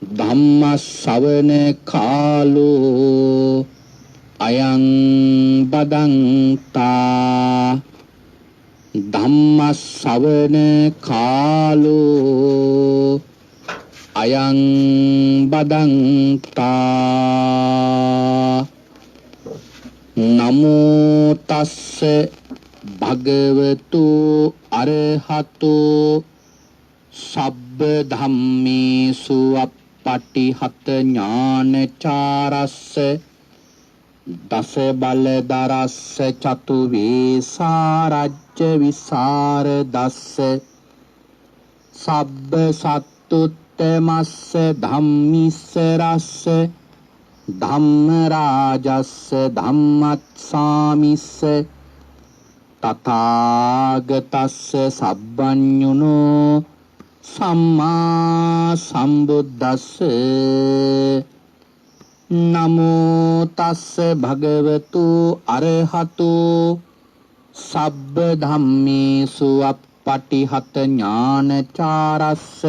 ධම්ම ශ්‍රවණ කාලෝ අයං බදන්තා ධම්ම ශ්‍රවණ කාලෝ අයං බදන්තා නමෝ තස්ස භගවතු අරහතෝ සබ්බ ධම්මේසු අප්පටිහත ඥානචාරස්ස දස බල දරස්ස චතු වේසාරජ්‍ය විසර දස්ස සබ්බ සත්තුත්තමස්ස ධම්මිස්ස රස්ස ධම්ම රාජස්ස ධම්මත්සාමිස්ස තථාගතස්ස සබ්බඤුනෝ සම්මා සම්බුද්දස්ස නමෝ තස්ස භගවතු අරහතෝ සබ්බ ධම්මේසු අප්පටිහත ඥානචාරස්ස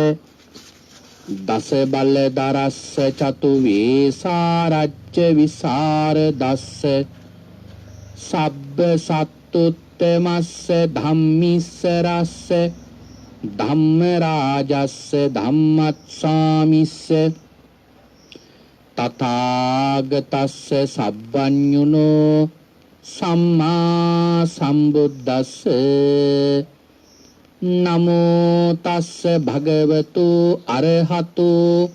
දස බල දරස්ස චතු වේසාරජ්‍ය විසර දස්ස සබ්බ සත්තුත්තමස්ස ධම්මිස්ස රස්ස ධම්ම රාජස්ස ධම්මත්සාමිස්ස තථාගතස්ස සබ්බඤුනෝ සම්මා සම්බුද්දස්ස නමෝ තස්ස භගවතු අරහතෝ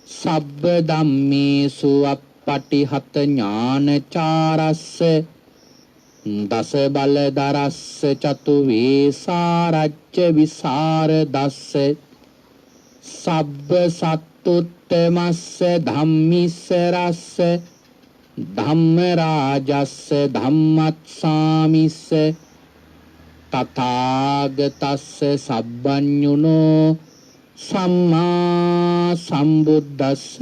සබ්බ ධම්මේසු අප්පටිහත ඥානචාරස්ස දස බල දරස්ස චතු වේසාරජ්‍ය විසර දස්ස සබ්බ සත්තුත්තමස්ස ධම්මිස්ස රස්ස ධම්ම රාජස්ස ධම්මත්සාමිස්ස තථාගතස්ස සබ්බඤුනෝ සම්මා සම්බුද්දස්ස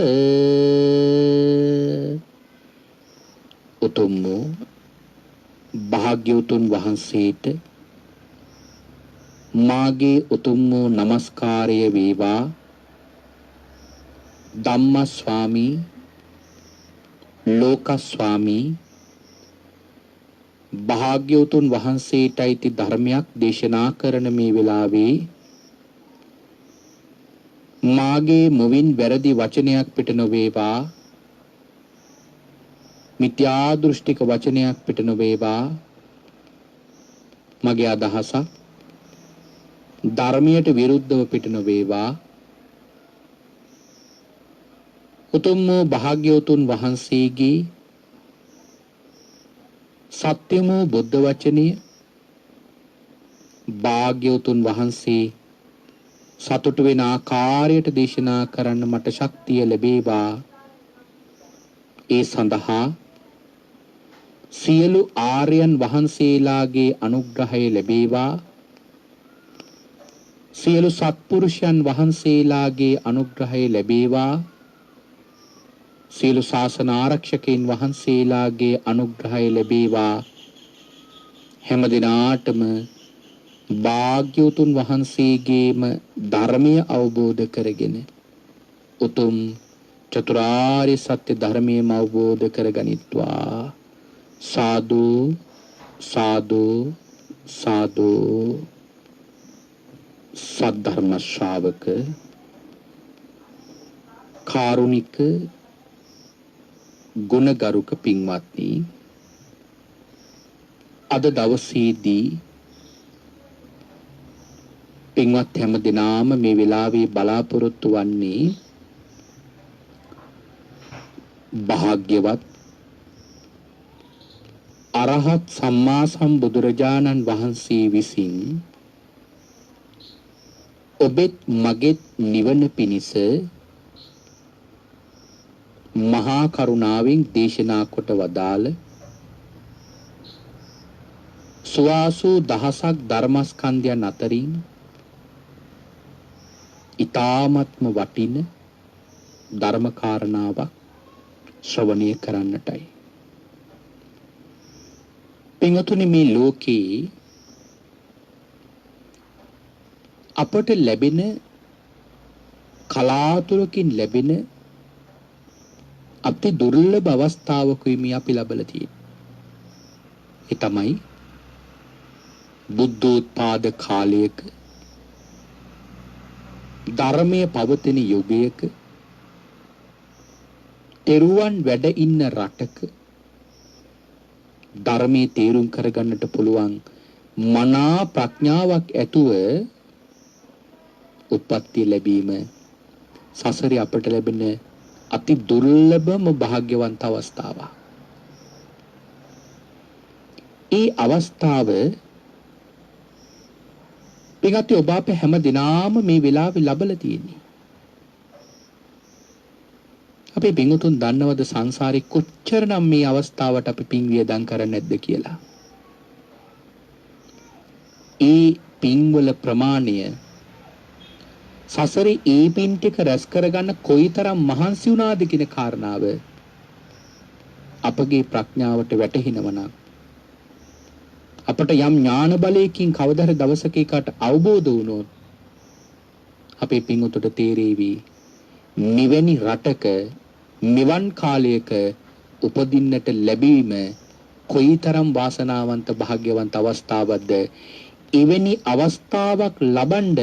උතුම් භාග්‍යවතුන් වහන්සේට මාගේ උතුම් වූ නමස්කාරය වේවා. ධම්ම ස්වාමී ලෝක ස්වාමී භාග්‍යවතුන් වහන්සේටයි ධර්මයක් දේශනා කරන මේ වෙලාවේ මාගේ මුවින් වැරදි වචනයක් පිට නොවේවා, මිත්‍යා දෘෂ්ටික වචනයක් පිට නොවේවා. මගේ අදහසක් ධර්මයට විරුද්ධව පිට නොවේවා. උතුම් වූ භාග්‍යවතුන් වහන්සේගේ සත්‍යම බුද්ධ වචනය භාග්‍යවතුන් වහන්සේ සතුටු වෙන ආකාරයට දේශනා කරන්න මට ශක්තිය ලැබේවා. ඒ සඳහා සියලු ආර්යයන් වහන්සේලාගේ අනුග්‍රහය ලැබේවා. සියලු සත්පුරුෂයන් වහන්සේලාගේ අනුග්‍රහය ලැබේවා. සියලු ශාසන ආරක්ෂකයන් වහන්සේලාගේ අනුග්‍රහය ලැබේවා. හැම දිනාටම භාග්‍යවතුන් වහන්සේගේම ධර්මය අවබෝධ කරගෙන උතුම් චතුරාර්ය සත්‍ය ධර්මයම අවබෝධ කරගනිත්වා. සාදු සාදු සාදු. සද්ධර්ම ශ්‍රාවක කාරුණික ගුණගරුක පින්වත්නි, අද දවසේදී පින්වත් හැම දිනාම මේ වෙලාවේ බලාපොරොත්තු වන්නේ භාග්‍යවත් අරහත් සම්මා සම්බුදුරජාණන් වහන්සේ විසින් ඔබෙත් මගෙත් නිවන පිණිස මහා කරුණාවෙන් දේශනා කොට වදාළ සුවාසු දහසක් ධර්මස්කන්ධයන් අතරින් ඊ타ත්ම වටින ධර්ම කාරණාවක් ශ්‍රවණය කරන්නටයි. පින්වතුනි, මේ ලෝකේ අපට ලැබෙන කලාතුරකින් ලැබෙන අති දුර්ලභ අවස්ථාවකුයි මේ අපි ලබලා තියෙන්නේ. ඒ තමයි බුද්ධෝත්පාද කාලයක ධර්මයේ පවතින යුගයක තෙරුවන් වැඩ ඉන්න රටක ධර්මයේ තේරුම් කරගන්නට පුළුවන් මනා ප්‍රඥාවක් ඇතුව උප්පත්ති ලැබීම සසරේ අපට ලැබෙන අති දුර්ලභම භාග්‍යවන්ත අවස්ථාවක්. ඒ අවස්ථාව පිටත් ඔබ අප හැම දිනාම මේ වෙලාවේ ලබලා තියෙන්නේ. අපේ පින්වතුන් දන්නවද සංසාරේ කොච්චරනම් මේ අවස්ථාවට අපි පින් වියදම් කරන්නේ නැද්ද කියලා? ඒ පින්වල ප්‍රමාණය සසරේ ඒ පින් ටික රැස් කරගන්න කොයිතරම් මහන්සි වුණාද කියන කාරණාව අපගේ ප්‍රඥාවට වැටහෙනවා නම් අපට යම් ඥාන බලයකින් කවදා හරි දවසක එකට අවබෝධ වුණොත් අපේ පින්වතුන්ට තේරෙවි මෙවැනි රටක මෙවන් කාලයක උපදින්නට ලැබීම කොයිතරම් වාසනාවන්ත භාග්‍යවන්ත අවස්ථාවක්ද. එවැනි අවස්ථාවක් ලබනද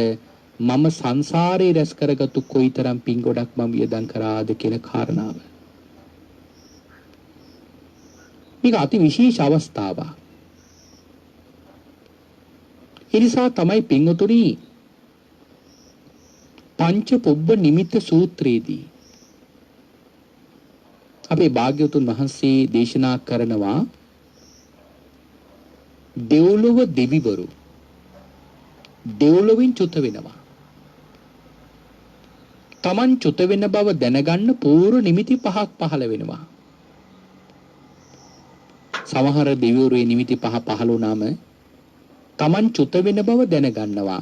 මම සංසාරේ රැස් කරගත්තු කොයිතරම් පින් ගොඩක් මම වියදම් කරාද කියන කාරණාව. මේක අති විශේෂ අවස්ථාවක්. ඒ නිසා තමයි පින්වතුනි පංච පුබ්බ නිමිත්ත සූත්‍රයේදී අපේ භාග්‍යවතුන් වහන්සේ දේශනා කරනවා දෙව්ලොව දෙවිවරු දෙව්ලොවින් චුත වෙනවා. Taman චුත වෙන බව දැනගන්න පූර්ව නිමිති පහක් පහළ වෙනවා. සමහර දෙවිවරු මේ නිමිති පහ පහළ වුණාම Taman චුත වෙන බව දැනගන්නවා.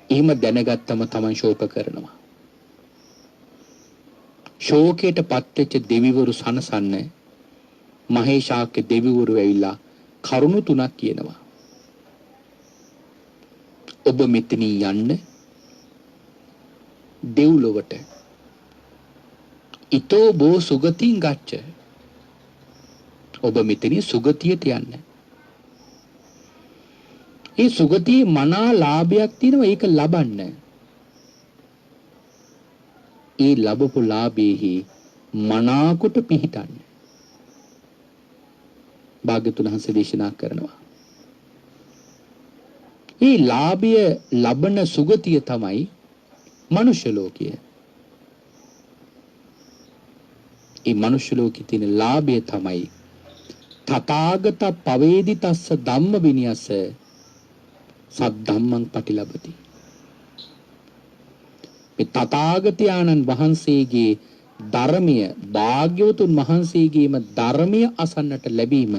එහෙම දැනගත්තම Taman ශෝක කරනවා. ශෝකයට පත්වෙච්ච දෙවිවරු සනසන්න මහේශාක්‍ය දෙවිවරු ඇවිල්ලා කරුණු තුනක් කියනවා. ඔබ මෙතනින් යන්න දෙව්ලොවට ඊතෝ බෝ සුගතින් ගච්ඡ. ඔබ මෙතනින් සුගතියට යන්න. ඒ සුගතියේ මනා ලාභයක් තියෙනවා ඒක ලබන්න. ඒ ලැබපු ලාභෙහි මනාකොට පිහිටන්න. භාග්‍යතුන් වහන්සේ දේශනා කරනවා. ඒ ලාභය ලබන සුගතිය තමයි මනුෂ්‍ය ලෝකය. ඒ මනුෂ්‍ය ලෝකයේ තියෙන ලාභය තමයි තථාගත පවේදිතස්ස ධම්ම විනයස සද්ධම්මං පටිලබති. මේ තථාගතයන්න් වහන්සේගේ ධර්මය භාග්‍යවතුන් වහන්සේගේම ධර්මය අසන්නට ලැබීම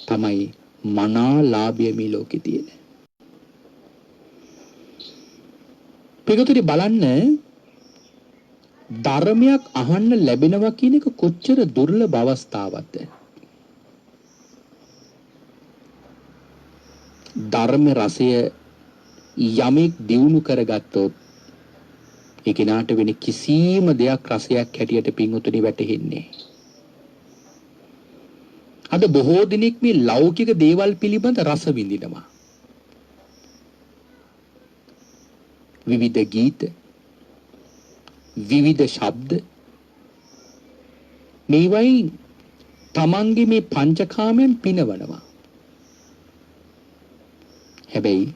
තමයි මනා ලාභය මේ ලෝකේ තියෙන. පිටුතුනි බලන්න ධර්මයක් අහන්න ලැබෙනවා කියන එක කොච්චර දුර්ලභ අවස්ථාවක්ද. ධර්ම රසය යමෙක් දියුණු කරගත්තොත් ඒ කෙනාට වෙන කිසිම දෙයක් රසයක් හැටියට පින්වතුනි වැටහෙන්නේ. අද බොහෝ දිනෙක මේ ලෞකික දේවල් පිළිබඳ රස විඳිනවා. විවිධ ගීත, විවිධ ශබ්ද මේවයි තමන්ගේ මේ පංචකාමයන් පිනවනවා. හැබැයි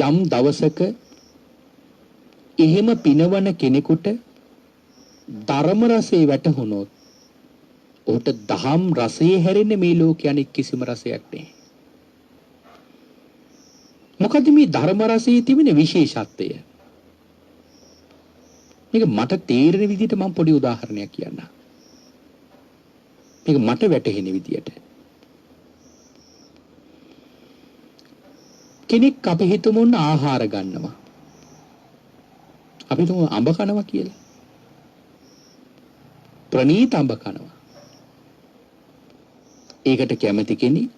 යම් දවසක එහෙම පිනවන කෙනෙකුට ධර්ම රසයේ වැටහුනොත් ඔහුට දහම් රසයේ හැරෙන්නේ මේ ලෝකයේ අනෙක් කිසිම රසයක් නැහැ. මොකද මේ ධර්ම රසයේ තිබෙන විශේෂත්වය? මේක මට තේරෙන විදිහට මම පොඩි උදාහරණයක් කියන්නම්. මේක මට වැටහෙන විදිහට. කෙනෙක් අපි හිතමු ආහාර ගන්නවා. අපි හිතමු අඹ කනවා කියලා. ප්‍රණීත අඹ කනවා. ඒකට කැමති කෙනෙක්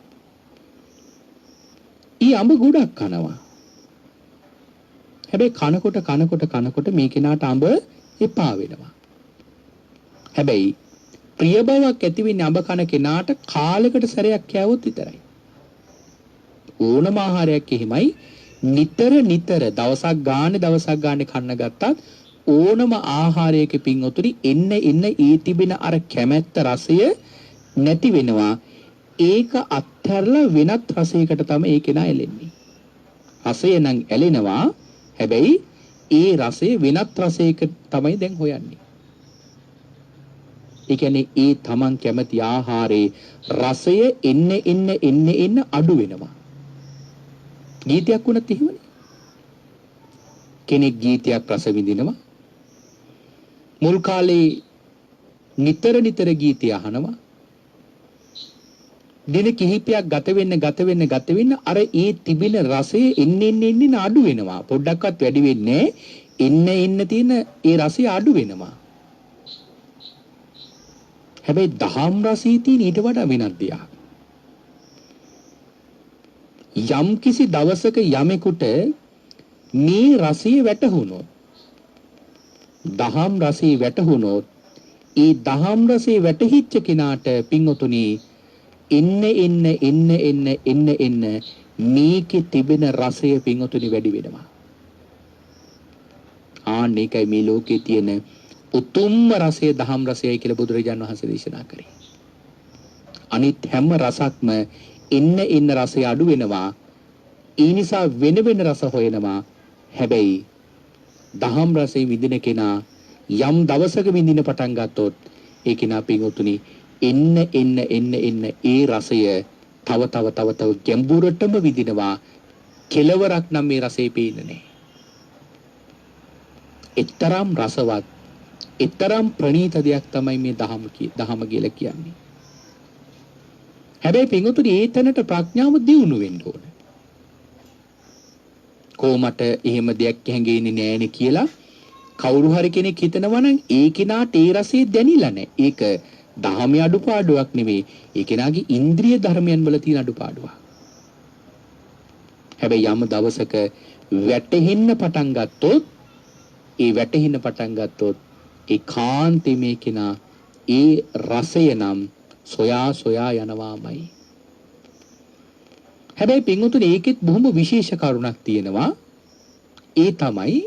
ඊ අඹ ගොඩක් කනවා. හැබැයි කනකොට මේ කෙනාට අඹ එපා වෙනවා. හැබැයි ප්‍රිය බවක් ඇති වෙන්නේ අඹ කන කෙනාට කාලයකට සැරයක් කෑවොත් විතරයි. ඕනම ආහාරයක් එහෙමයි නිතර දවසක් ගානේ කන්න ගත්තත් ඕනම ආහාරයක පින්වතුනි එන්න ඒ තිබෙන අර කැමැත්ත රසය නැති වෙනවා. ඒක අත්හැරලා වෙනත් රසයකට තමයි ඒ කෙනා එළෙන්නේ. රසය නම් ඇලෙනවා. හැබැයි ඒ රසය වෙනත් රසයක තමයි දැන් හොයන්නේ. ඒ කියන්නේ ඒ තමන් කැමති ආහාරයේ රසය එන්න අඩු වෙනවා. ගීතයක් වුණත් එහෙමනේ. කෙනෙක් ගීතයක් රස විඳිනවා. මුල් කාලේ නිතර ගීතය අහනවා. දින කිහිපයක් ගත වෙන්න අර ඒ තිබෙන රසය එන්න අඩු වෙනවා. පොඩ්ඩක්වත් වැඩි වෙන්නේ එන්න තියෙන ඒ රසය අඩු වෙනවා. හැබැයි දහම් රසී තියෙන ඊට වඩා වෙනත් දෙයක්. යම් කිසි දවසක යමෙකුට මේ රසය වැටහුණොත් දහම් රසය වැටහුණොත් ඒ දහම් රසය වැටහිච්ච කෙනාට පින්වතුනි එන්න මේකේ තිබෙන රසය පින්වතුනි වැඩි වෙනවා. ඒකයි මේ ලෝකේ තියෙන උතුම්ම රසය දහම් රසයයි කියලා බුදුරජාණන් වහන්සේ දේශනා කරේ. අනිත් හැම රසක්ම එන්න රසය අඩු වෙනවා. ඒ නිසා වෙන රස හොයනවා. හැබැයි දහම් රසය විඳින කෙනා යම් දවසක විඳින පටන් ගත්තොත් ඒ කෙනා පින්වතුනි එන්න ඒ රසය තව ගැඹුරටම විඳිනවා. කෙලවරක් නම් මේ රසයේ පේන්නේ නැහැ. එතරම් රසවත් එතරම් ප්‍රණීත දෙයක් තමයි මේ දහම කියලා කියන්නේ. හැබැයි පින්වතුනි ඒ තැනට ප්‍රඥාව දියුණු වෙන්න ඕන. කොහොමට එහෙම දෙයක් හැංගෙන්නේ නැහැනේ කියලා කවුරු හරි කෙනෙක් හිතනවා නම් ඒ කෙනාට ඒ රසය දැනිලා නැහැ. ඒක දහමේ අඩුපාඩුවක් නෙවෙයි. ඒ කෙනාගේ ඉන්ද්‍රිය ධර්මයන් වල තියෙන අඩුපාඩුවක්. හැබැයි යම් දවසක වැටෙන්න පටන් ගත්තොත් ඒ කාන්තේ මේ කෙනා ඒ රසය නම් සොයා යනවාමයි. හැබැයි පින්වතුනි ඒකෙත් බොහොම විශේෂ කරුණක් තියෙනවා. ඒ තමයි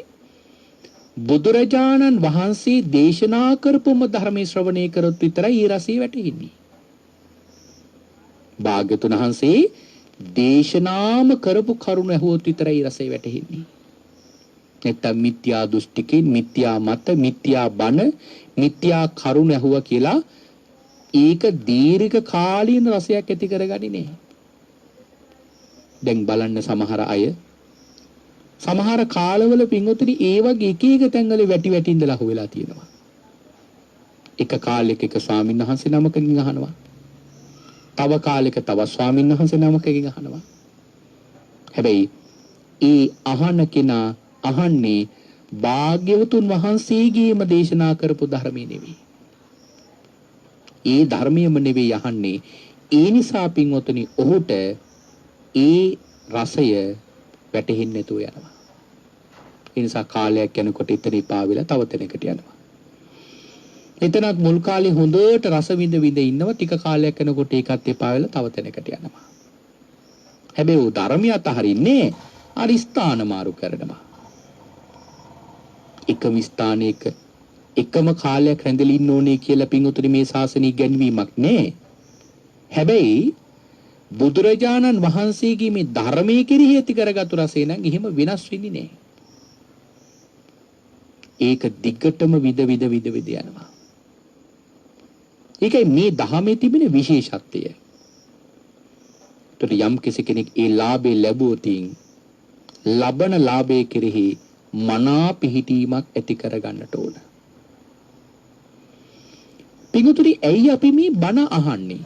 බුදුරජාණන් වහන්සේ දේශනා කරපුම ධර්මයේ ශ්‍රවණය කරොත් විතරයි ඒ රසය වැටෙන්නේ. භාග්‍යතුන් වහන්සේ දේශනාම කරපු කරුණ ඇහුවොත් විතරයි ඒ රසය වැටෙන්නේ. නැත්නම් මිත්‍යා දෘෂ්ටිකේ මිත්‍යා මත මිත්‍යා බණ මිත්‍යා කරුණ ඇහුවා කියලා ඒක දීර්ඝ කාලීන රසයක් ඇති කරගන්නේ නැහැ. දැන් බලන්න සමහර කාලවල පින්වතුනි ඒ වගේ එක තැන්වල වැටි ඉඳලා අහුවෙලා තියෙනවා. එක කාලයක එක ස්වාමීන් වහන්සේ නමකකින් අහනවා. තව කාලයක තව ස්වාමීන් වහන්සේ නමකකින් අහනවා. හැබැයි ඒ අහන කෙනා අහන්නේ භාග්‍යවතුන් වහන්සේගේම දේශනා කරපු ධර්මයේ නෙවෙයි. ඒ ධර්මයේම නෙවෙයි අහන්නේ. ඒ නිසා පින්වතුනි ඔහුට ඒ රසය වැටහෙන්නේ නැතුව යනවා. ඒ නිසා කාලයක් යනකොට එතන ඉපා වෙලා තව තැනකට යනවා. එතනත් මුල් කාලේ හොඳට රස විඳ ඉන්නවා. ටික කාලයක් යනකොට ඒකත් එපා වෙලා තව තැනකට යනවා. හැබැයි ਉਹ ධර්මය අතහරින්නේ අර ස්ථාන මාරු කරනවා. එකම ස්ථානයක එකම කාලයක් රැඳෙලා ඉන්න ඕනේ කියලා පින්වතුනි මේ ශාසනය ඉගැන්වීමක් නෑ. හැබැයි බුදුරජාණන් වහන්සේගේ මේ ධර්මයේ කෙරෙහි ඇති කරගත්තු රසය නම් එහෙම වෙනස් වෙන්නේ නෑ. ඒක දිගටම විද යනවා. ඒකයි මේ ධර්මයේ තිබෙන විශේෂත්වය. ඒතර යම් කෙනෙක් ඒ ලාභේ ලැබුවොතින් ලබන ලාභයේ කෙරෙහි මනා පිහිටීමක් ඇති කරගන්නට ඕන. පිටුතුරි ඇයි අපි මේ බණ අහන්නේ?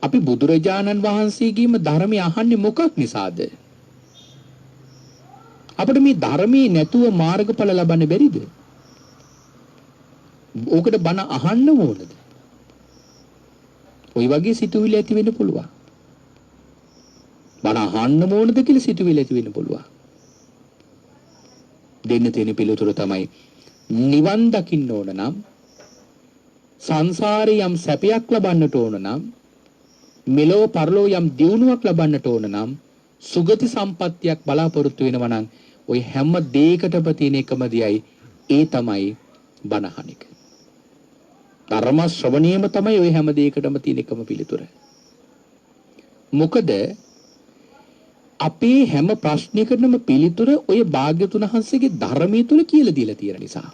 අපි බුදුරජාණන් වහන්සේගේම ධර්මය අහන්නේ මොකක් නිසාද? අපිට මේ ධර්මයේ නැතුව මාර්ගඵල ලබන්න බැරිද? ඕකට බණ අහන්න ඕනද? ওই වගේ සිතුවිලි ඇති වෙන්න පුළුවන්. බණ අහන්න ඕනද කියලා සිතුවිලි ඇති වෙන්න පුළුවන්. දෙන්න තියෙන පිළිතුර තමයි නිවන් දකින්න ඕන නම් සංසාරේ යම් සැපයක් ලබන්නට ඕන නම් මෙලෝ පරලෝ යම් දියුණුවක් ලබන්නට ඕන නම් සුගති සම්පත්තියක් බලාපොරොත්තු වෙනවා නම් ওই හැම දෙයකටම තියෙන එකම දෙයයි ඒ තමයි බණහන එක. ධර්ම ශ්‍රවණියම තමයි ওই හැම දෙයකටම තියෙන එකම පිළිතුර. මොකද අපේ හැම ප්‍රශ්නයකටම පිළිතුර ඔය භාග්‍යතුන් වහන්සේගේ ධර්මයේ තුල කියලා දීලා තියෙන නිසා.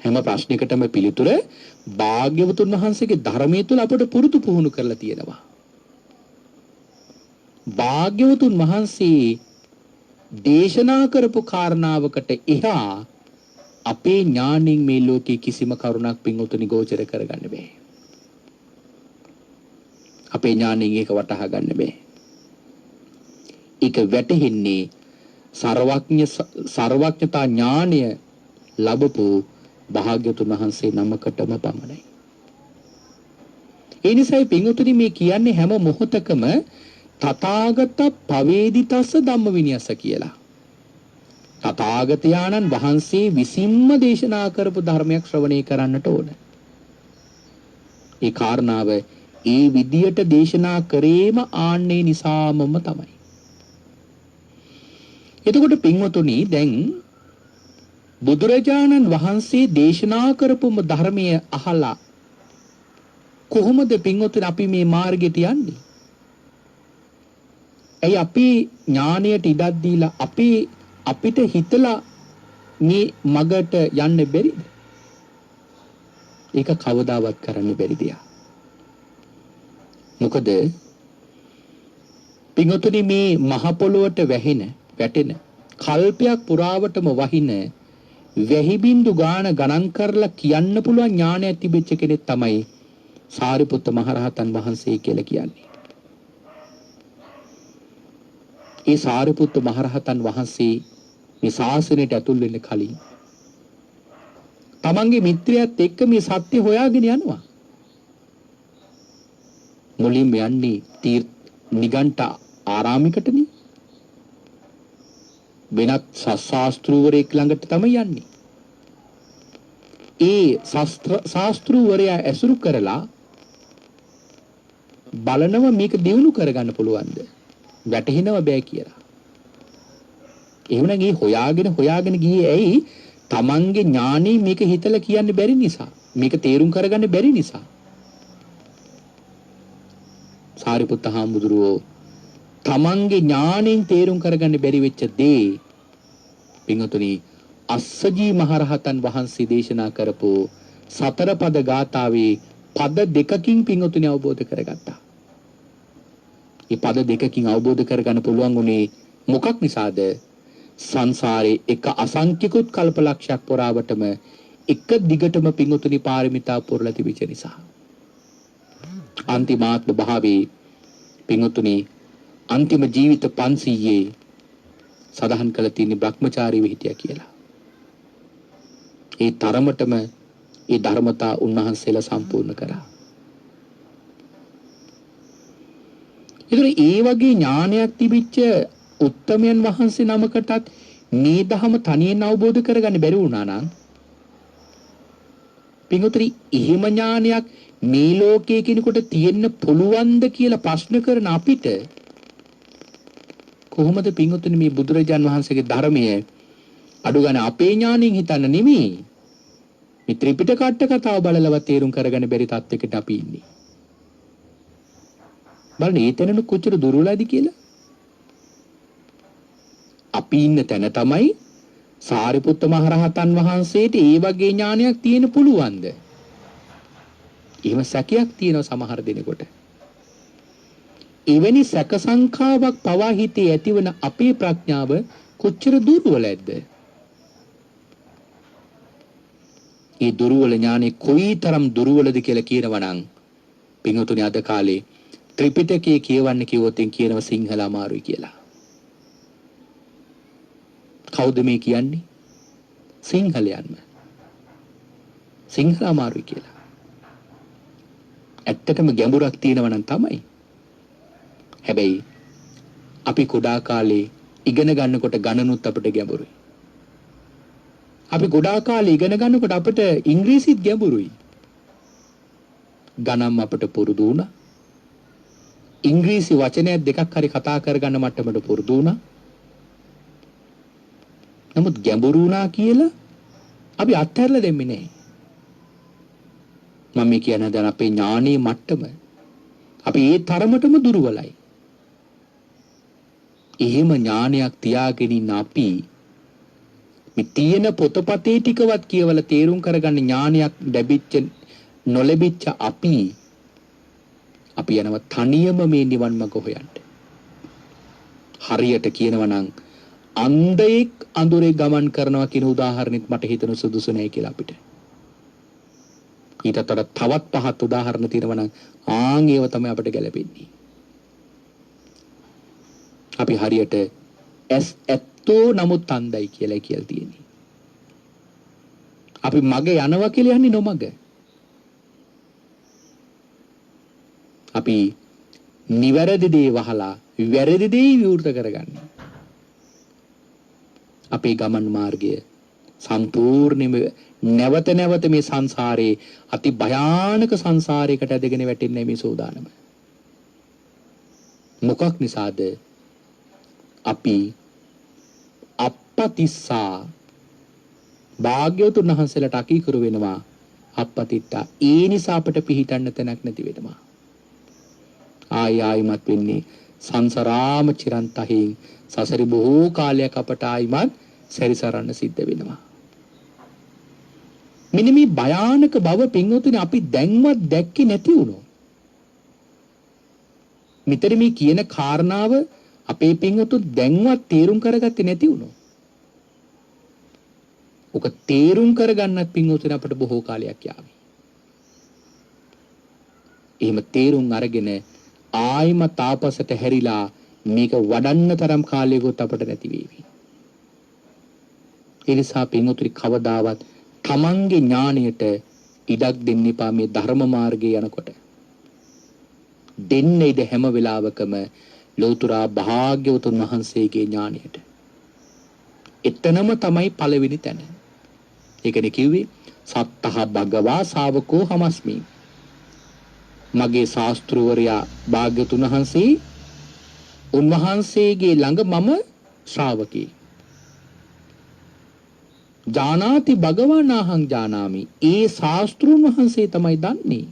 හැම ප්‍රශ්නයකටම පිළිතුර භාග්‍යවතුන් වහන්සේගේ ධර්මයේ තුල අපට පුරුදු පුහුණු කරලා තියෙනවා. භාග්‍යවතුන් වහන්සේ දේශනා කරපු කාරණාවකට එහා අපේ ඥාණයෙන් මේ ලෝකේ කිසිම කරුණක් පින්වතුනි ගෝචර කරගන්න බෑ. අපේ ඥාණයෙන් ඒක වටහා ගන්න බෑ. ඒක වැටහෙන්නේ සර්වඥතා ඥාණය ලැබපු භාග්‍යවතුන් වහන්සේ නමකටම පමණයි. ඒ නිසායි පින්වතුනි මේ කියන්නේ හැම මොහොතකම තථාගත පවේදිතස්ස ධම්ම විනයස කියලා. තථාගතයන්න් වහන්සේ විසින්ම දේශනා කරපු ධර්මයක් ශ්‍රවණය කරන්නට ඕන. ඒ කාරණාව ඒ විදියට දේශනා කරේම ආන්නේ නිසාමම තමයි. එතකොට පින්වතුනි දැන් බුදුරජාණන් වහන්සේ දේශනා කරපු ධර්මය අහලා කොහොමද පින්වතුනි අපි මේ මාර්ගයට යන්නේ? ඇයි අපි ඥාණයට ඉඩක් දීලා අපිට හිතලා මේ මගට යන්න බැරිද? ඒක කවදාවත් කරන්න බැරි දෙයක්. මොකද පින්වතුනි මේ මහ පොළොවට වැටෙන කල්පයක් පුරාවටම වහින වැහි බින්දු ගණන් කරලා කියන්න පුළුවන් ඥානයක් තිබෙච්ච කෙනෙක් තමයි සාරිපුත්ත මහරහතන් වහන්සේ කියලා කියන්නේ. ඒ සාරිපුත්ත මහරහතන් වහන්සේ මේ ශාසනයට ඇතුල් වෙන්න කලින් තමන්ගේ මිත්‍රයාත් එක්ක මේ සත්‍ය හොයාගෙන යනවා. මුලින්ම යන්නේ නිගණ්ඨ ආරාමිකටනේ. වෙනත් ශාස්ත්‍රූවරයෙක් ළඟට තමයි යන්නේ. ඒ ශාස්ත්‍රූවරයා ඇසුරු කරලා බලනව මේක දියුණු කරගන්න පුළුවන්ද? වැටහෙනව බෑ කියලා. එහෙමනම් ඒ හොයාගෙන ගියේ ඇයි? තමන්ගේ ඥානෙ මේක හිතලා කියන්න බැරි නිසා. මේක තේරුම් කරගන්න බැරි නිසා. සාරිපුත්ත හාමුදුරුවෝ තමන්ගේ ඥාණයෙන් තේරුම් කරගන්න බැරි වෙච්ච දේ පින්වතුනි අස්සජී මහරහතන් වහන්සේ දේශනා කරපු සතර පද ගාථාවේ පද දෙකකින් පින්වතුනි අවබෝධ කරගත්තා. මේ පද දෙකකින් අවබෝධ කරගන්න පුළුවන් උනේ මොකක් නිසාද? සංසාරේ එක අසංඛ්‍යකුත් කල්පලක්ෂයක් පුරාවටම එක දිගටම පින්වතුනි පාරමිතා පුරලා තිබෙච්ච නිසා. අන්තිමාත්ම භාවයේ පින්වතුනි අන්තිම ජීවිත 500 සඳහන් කළ තියෙන බ්‍රහ්මචාරීව හිටියා කියලා. ඒ තරමටම ඒ ධර්මතා උන්වහන්සේලා සම්පූර්ණ කරා. ඒතර ඒ වගේ ඥානයක් තිබිච්ච උත්තමයන් වහන්සේ නමකටත් මේ ධහම තනියෙන් අවබෝධ කරගන්න බැරි වුණා නම් පින්වතුනි එහෙම ඥානයක් මේ ලෝකයේ කෙනෙකුට තියෙන්න පුළුවන්ද කියලා ප්‍රශ්න කරන අපිට කොහොමද පින්වතුනි මේ බුදුරජාන් වහන්සේගේ ධර්මය අඩු ගන්න අපේ ඥාණයෙන් හිතන්න නෙමෙයි මේ ත්‍රිපිටක අට කතාව බලලවත් තේරුම් කරගන්න බැරි තත්යකට අපි ඉන්නේ. බලන්න ඒ තැනන කොච්චර දුර්වලද කියලා. අපි ඉන්න තැන තමයි සාරිපුත්ත මහරහතන් වහන්සේට ඒ වගේ ඥානයක් තියෙන්න පුළුවන්ද? එහෙම සැකයක් තියෙනවා සමහර දෙනෙකුට. එවැනි සැක සංඛාවක් පවා හිතේ ඇතිවන අපේ ප්‍රඥාව කොච්චර දුර්වලද? ඒ දුර්වල ඥානෙ කොයිතරම් දුර්වලද කියලා කියනවා නම් පින්වතුනි අද කාලේ ත්‍රිපිටකයේ කියවන්න කිව්වොත් කියනවා සිංහල අමාරුයි කියලා. කවුද මේ කියන්නේ? සිංහලයන්ම. සිංහල අමාරුයි කියලා. ඇත්තටම ගැඹුරක් තියෙනවා නම් තමයි. හැබැයි අපි කුඩා කාලේ ඉගෙන ගන්නකොට ගණනුත් අපිට ගැඹුරුයි. අපි ගොඩාක් කාලේ ඉගෙන ගන්නකොට අපිට ඉංග්‍රීසිත් ගැඹුරුයි. ගණන් අපිට පුරුදු වුණා. ඉංග්‍රීසි වචනයක් දෙකක් හරි කතා කරගන්න මට්ටමට පුරුදු වුණා. නමුත් ගැඹුරු වුණා කියලා අපි අත්හැරලා දෙන්නේ නැහැ. මම කියන දැන් අපේ ඥානීය මට්ටම අපි ඒ තරමටම දුර්වලයි. එහෙම ඥානයක් තියාගෙන ඉන්න අපි මේ තියෙන පොතපතේ ටිකවත් කියවලා තේරුම් කරගන්න ඥානයක් ලැබිච්ච නොලැබිච්ච අපි යනවා තනියම මේ නිවන් මඟ හොයන්න. හරියට කියනවා නම් අන්ධයෙක් අඳුරේ ගමන් කරනවා කියන උදාහරණෙත් මට හිතෙන සුදුසු නැහැ කියලා අපිට. ඊටතර තවත් පහත් උදාහරණ තියෙනවා නම් ඒව තමයි අපිට ගැලපෙන්නේ. අපි හරියට ඇස් ඇත්තෝ නමුත් අන්ධයි කියලා තියෙන්නේ. අපි මග යනවා කියලා යන්නේ නොමග. අපි නිවැරදි දේ වහලා වැරදි දේ විවෘත කරගන්න. අපේ ගමන් මාර්ගය සම්පූර්ණයෙන්ම නැවත නැවත මේ සංසාරේ අති භයානක සංසාරයකට ඇදගෙන වැටෙන්නේ මේ සෝදානම. මොකක් නිසාද? අපි අප්පතිස්සා භාග්‍යවතුන් වහන්සේලාට අකීකරු වෙනවා. අප්පතිත්තා ඒ නිසා අපට පිහිටන්න තැනක් නැති වෙනවා. ආයිමත් වෙන්නේ සංසාරාම චිරන්තහින් සසරි බොහෝ කාලයක් අපට ආයිමත් සැරිසරන්න සිද්ධ වෙනවා. මෙන්න මේ භයානක බව පින්වතුනි අපි දැන්වත් දැක්කේ නැති වුණොත්. මෙතන මේ කියන කාරණාව අපේ පින්වතුන් දැන්වත් තේරුම් කරගත්තේ නැති වුණොත්. ඔක තේරුම් කරගන්නත් පින්වතුනි අපට බොහෝ කාලයක් යාවි. එහෙම තේරුම් අරගෙන ආයිම තාපසට හැරිලා මේක වඩන්න තරම් කාලයකට අපට නැති වේවි. ඒ නිසා පින්වතුනි කවදාවත් තමන්ගේ ඥාණයට ඉඩක් දෙන්න එපා මේ ධර්ම මාර්ගයේ යනකොට. දෙන්න ඉඩ හැම වෙලාවකම ලෞතුරා භාග්‍යවතුන් වහන්සේගේ ඥාණයට. එතනම තමයි පළවෙනි තැන. ඒකනේ කිව්වේ සත්තහ භගවා ශාවකෝ හමස්මි. මගේ ශාස්ත්‍රවරයා භාග්‍යවතුන් වහන්සේ උන්වහන්සේගේ ළඟ මම ශ්‍රාවකී. ජානාති භගවනාහං ජානාමි. ඒ ශාස්ත්‍රුන් වහන්සේ තමයි දන්නේ.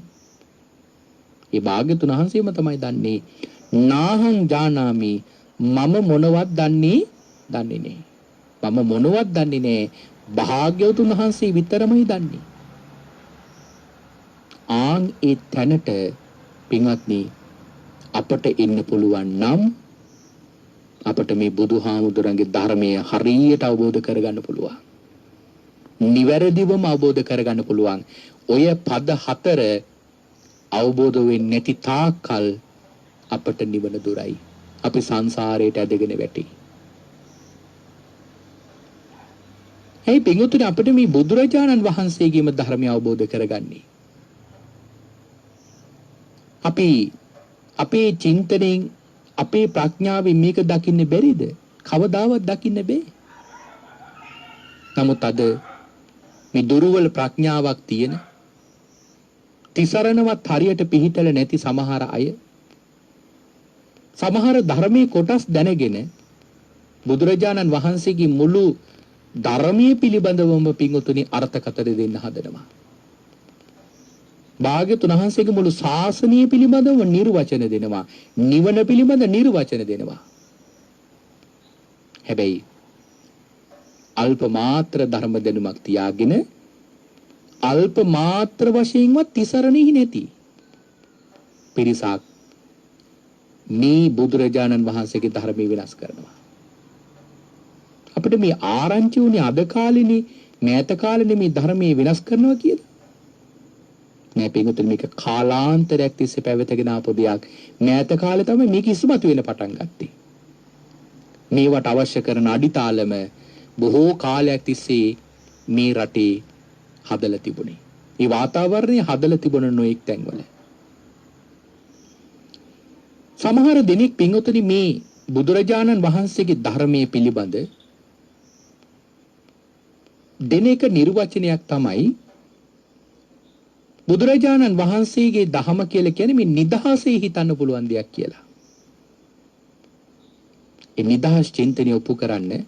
ඒ භාග්‍යවතුන් වහන්සේම තමයි දන්නේ. නාහං ජානාමි මම මොනවත් දන්නේ නැහැ. මම මොනවත් දන්නේ නැහැ. භාග්‍යවතුන් වහන්සේ විතරමයි දන්නේ. ආන් ඒ තැනට පින්වත්නි අපට එන්න පුළුවන් නම් අපට මේ බුදුහාමුදුරන්ගේ ධර්මය හරියට අවබෝධ කරගන්න පුළුවන්. නිවැරදිවම අවබෝධ කරගන්න පුළුවන්. ඔය පද 4 අවබෝධ වෙන්නේ නැති තාක්කල් අපට නිවන දුරයි. අපි සංසාරයට ඇදගෙන වැටේ. hey පින්වතුනි අපිට මේ බුදුරජාණන් වහන්සේගේම ධර්මය අවබෝධ කරගන්නේ. අපි අපේ චින්තනයෙන් අපේ ප්‍රඥාවෙන් මේක දකින්න බැරිද? කවදාවත් දකින්න බෑ. නමුත් අද මේ දුර්වල ප්‍රඥාවක් තියෙන තිසරණවත් හරියට පිළිහිටල නැති සමහර අය සමහර ධර්මයේ කොටස් දැනගෙන බුදුරජාණන් වහන්සේගේ මුළු ධර්මයේ පිළිබඳවම පිංගුතුනි අර්ථකථන දෙන්න හදනවා. භාග්‍යවතුන් වහන්සේගේ මුළු ශාසනය පිළිබඳව නිර්වචන දෙනවා. නිවන පිළිබඳ නිර්වචන දෙනවා. හැබැයි අල්ප මාත්‍ර ධර්ම දැනුමක් තියාගෙන අල්ප මාත්‍ර වශයෙන්වත් තිසරණෙහි නැති පිරිසක් මේ බුදුරජාණන් වහන්සේගේ ධර්මය වෙනස් කරනවා. අපිට මේ ආරංචි උනේ අද කාලේනේ මෑත කාලේනේ මේ ධර්මයේ වෙනස් කරනවා කියලා. නෑ පිටුතුනි මේක කාලාන්තරයක් තිස්සේ පැවතගෙන ආපු දෙයක්. මෑත කාලේ තමයි මේක ඉස්මතු වෙන පටන් ගත්තේ. මේවට අවශ්‍ය කරන අඩිතාලම බොහෝ කාලයක් තිස්සේ මේ රටේ හදලා තිබුණේ. මේ වාතාවරණය හදලා තිබුණ නොඑක් තැන්වල. සමහර දෙනෙක් පිටුතුනි මේ බුදුරජාණන් වහන්සේගේ ධර්මයේ පිළිබඳ දෙන එක නිර්වචනයක් තමයි බුදුරජාණන් වහන්සේගේ ධහම කියලා කියන්නේ මේ නිදහසේ හිතන්න පුළුවන් දෙයක් කියලා. ඒ නිදහස් චින්තනය ඔප්පු කරන්න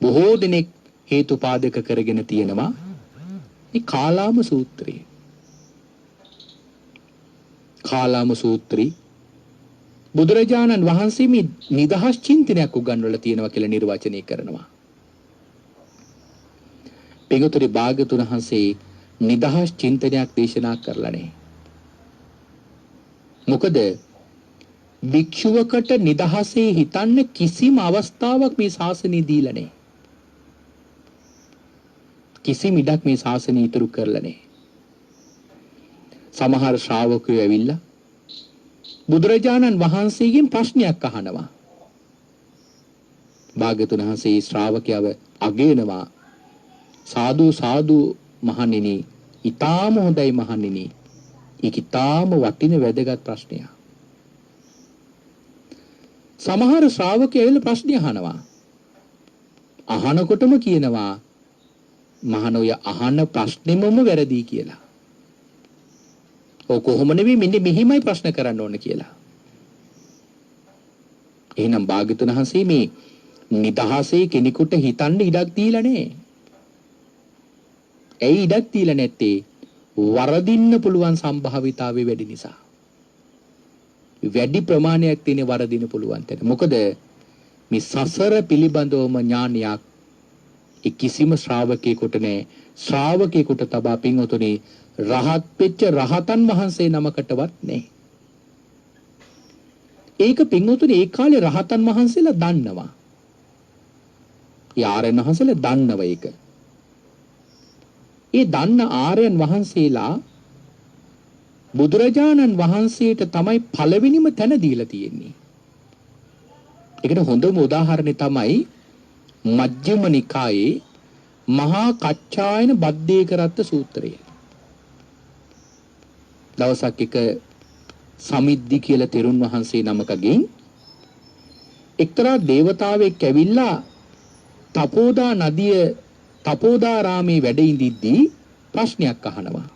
බොහෝ දෙනෙක් හේතුපාදක කරගෙන තියෙනවා මේ කාලාම සූත්‍රය. කාලාම සූත්‍රي බුදුරජාණන් වහන්සේ මේ නිදහස් චින්තනයක් උගන්වලා තියෙනවා කියලා නිර්වචනය කරනවා. පිටුතරි භාග්‍යතුන් වහන්සේ නිදහස් චින්තනයක් දේශනා කරලා නැහැ. මොකද භික්ෂුවකට නිදහසේ හිතන්න කිසිම අවස්ථාවක් මේ ශාසනය දීලා නැහැ. කිසිම ඉඩක් මේ ශාසනය ඉතුරු කරලා නැහැ. සමහර ශ්‍රාවකයෝ ඇවිල්ලා බුදුරජාණන් වහන්සේගෙන් ප්‍රශ්නයක් අහනවා. භාග්‍යතුන් වහන්සේ ශ්‍රාවකයව අගයනවා. සාදු සාදු මහණෙනි, ඊටාම හොඳයි මහණෙනි. ඒක ඊටාම වටින වැදගත් ප්‍රශ්නයක්. සමහර ශ්‍රාවකයෝ ඇවිල්ලා ප්‍රශ්න අහනවා. අහනකොටම කියනවා මහණෝය අහන ප්‍රශ්නෙමම වැරදි කියලා. ඔය කොහොම නෙවෙයි මෙන්න මෙහිමයි ප්‍රශ්න කරන්න ඕන කියලා. එහෙනම් භාග්‍යතුන් වහන්සේ මේ නිදහසේ කෙනෙකුට හිතන්න ඉඩක් දීලා නැහැ. ඇයි ඉඩක් දීලා නැත්තේ? වරදින්න පුළුවන් සම්භාවිතාවය වැඩි නිසා. වැඩි ප්‍රමාණයක් තියෙන වරදින්න පුළුවන් තැන. මොකද මේ සසර පිළිබඳවම ඥානයක් ඒ කිසිම ශ්‍රාවකයෙකුට නැහැ. ශ්‍රාවකයෙකුට තබා පින්වතුනි රහත් වෙච්ච රහතන් වහන්සේ නමකටවත් නැහැ. ඒක පින්වතුනි ඒ කාලේ රහතන් වහන්සේලා දන්නවා. ආර්යයන් වහන්සේලා දන්නවා ඒක. ඒ දන්න ආර්යයන් වහන්සේලා බුදුරජාණන් වහන්සේට තමයි පළවෙනිම තැන දීලා තියෙන්නේ. ඒකට හොඳම උදාහරණය තමයි මජ්ක්‍ධිම නිකායේ මහා කච්චායන බද්දේකරත්ත සූත්‍රය. දවසක් එක සමිද්දි කියලා තෙරුන් වහන්සේ නමකගෙන් එක්තරා දේවතාවෙක් ඇවිල්ලා තපෝදා නදිය තපෝදාරාමේ වැඩ ඉඳිද්දී ප්‍රශ්නයක් අහනවා.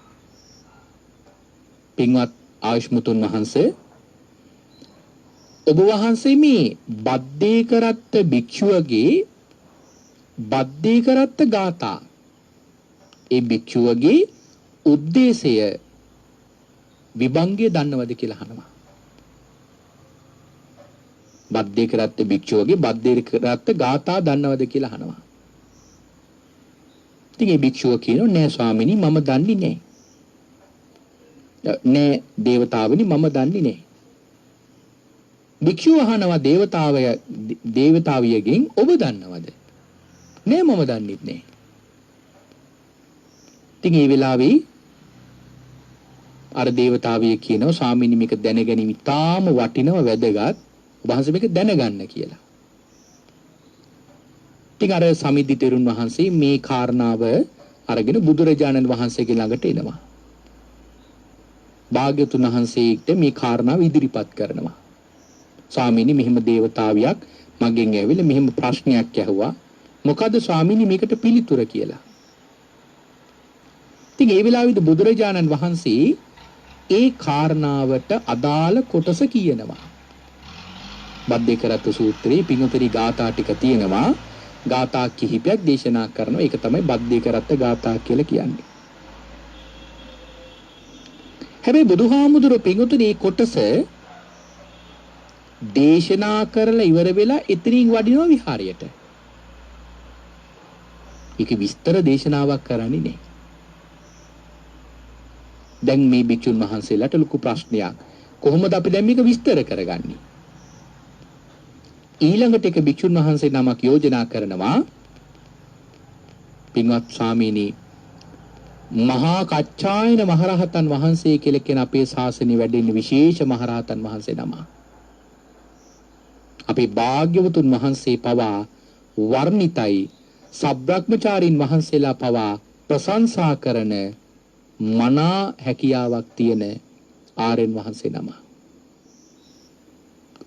පින්වත් ආයුෂ්මතුන් වහන්සේ, ඔබ වහන්සේ මේ බද්දේකරත්ත භික්ෂුවගේ බද්දේකරත්ත ගාථා ඒ භික්ෂුවගේ උද්දේශය විභංගය දන්නවද කියලා අහනවා. බද්දේකරත්ත භික්ෂුවගේ බද්දේකරත්ත ගාථා දන්නවද කියලා අහනවා. ඉතින් ඒ භික්ෂුව කියනවා නෑ ස්වාමීනි මම දන්නේ නෑ. නෑ දේවතාවනි මම දන්නේ නෑ. භික්ෂුව අහනවා දේවතාවියගෙන් ඔබ දන්නවද? නෑ මම දන්නේ නෑ. ඉතින් ඒ වෙලාවේ අර දේවතාවිය කියනවා ස්වාමීනි මේක දැනගැනීම ඉතාම වටිනව වැදගත්. ඔබ වහන්සේ මේක දැනගන්න කියලා. ඉතින් අර සමිද්දි තෙරුන් වහන්සේ මේ කාරණාව අරගෙන බුදුරජාණන් වහන්සේගේ ළඟට එනවා. භාග්‍යතුන් වහන්සේට මේ කාරණාව ඉදිරිපත් කරනවා. ස්වාමීනි මෙහිම දේවතාවියක් මගෙන් ඇවිල්ලා මෙහිම ප්‍රශ්නයක් ඇහුවා. මොකද ස්වාමීනි මේකට පිළිතුර කියලා. ඉතින් ඒ වෙලාවේදී බුදුරජාණන් වහන්සේ ඒ කාරණාවට අදාළ කොටස කියනවා. බද්දේකරත්ත සූත්‍රයේ පිඟුතරි ගාථා ටික තියෙනවා. ගාථා කිහිපයක් දේශනා කරනවා. ඒක තමයි බද්දේකරත්ත ගාථා කියලා කියන්නේ. හැබැයි බුදුහාමුදුරුවෝ පිඟුතුනි මේ කොටස දේශනා කරලා ඉවර වෙලා එතනින් වඩිනවා විහාරයට. ඒක විස්තර දේශනාවක් කරන්නේ නැහැ. දැන් මේ භික්ෂුන් වහන්සේලාට ලොකු ප්‍රශ්නයක්. කොහොමද අපි දැන් මේක විස්තර කරගන්නේ? ඊළඟට එක භික්ෂුන් වහන්සේ නමක් යෝජනා කරනවා පින්වත් ස්වාමීනි මහා කච්චායන මහරහතන් වහන්සේ කියලා කියන අපේ ශාසනය වැඩෙන විශේෂ මහරහතන් වහන්සේ නම. අපේ භාග්‍යවතුන් වහන්සේ පවා වර්ණිතයි. සබ්‍රක්‍මචාරීන් වහන්සේලා පවා ප්‍රශංසා කරන මනා හැකියාවක් තියෙන ආර්යයන් වහන්සේ නම.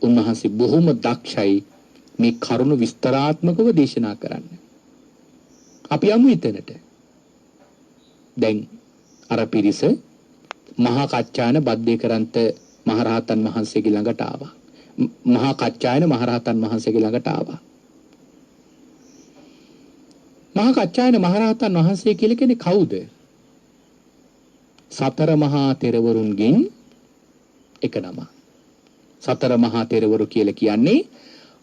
උන්වහන්සේ බොහොම දක්ෂයි මේ කරුණ විස්තරාත්මකව දේශනා කරන්න. අපි යමු එතනට. දැන් අර පිරිස මහා කච්චායන බද්දේකරන්ත මහරහතන් වහන්සේගේ ළඟට ආවා. මහා කච්චායන මහරහතන් වහන්සේගේ ළඟට ආවා. මහා කච්චායන මහරහතන් වහන්සේ කියලා කෙනෙක් කවුද? සතර මහා තෙරවරුන්ගෙන් එක නම. සතර මහා තෙරවරු කියලා කියන්නේ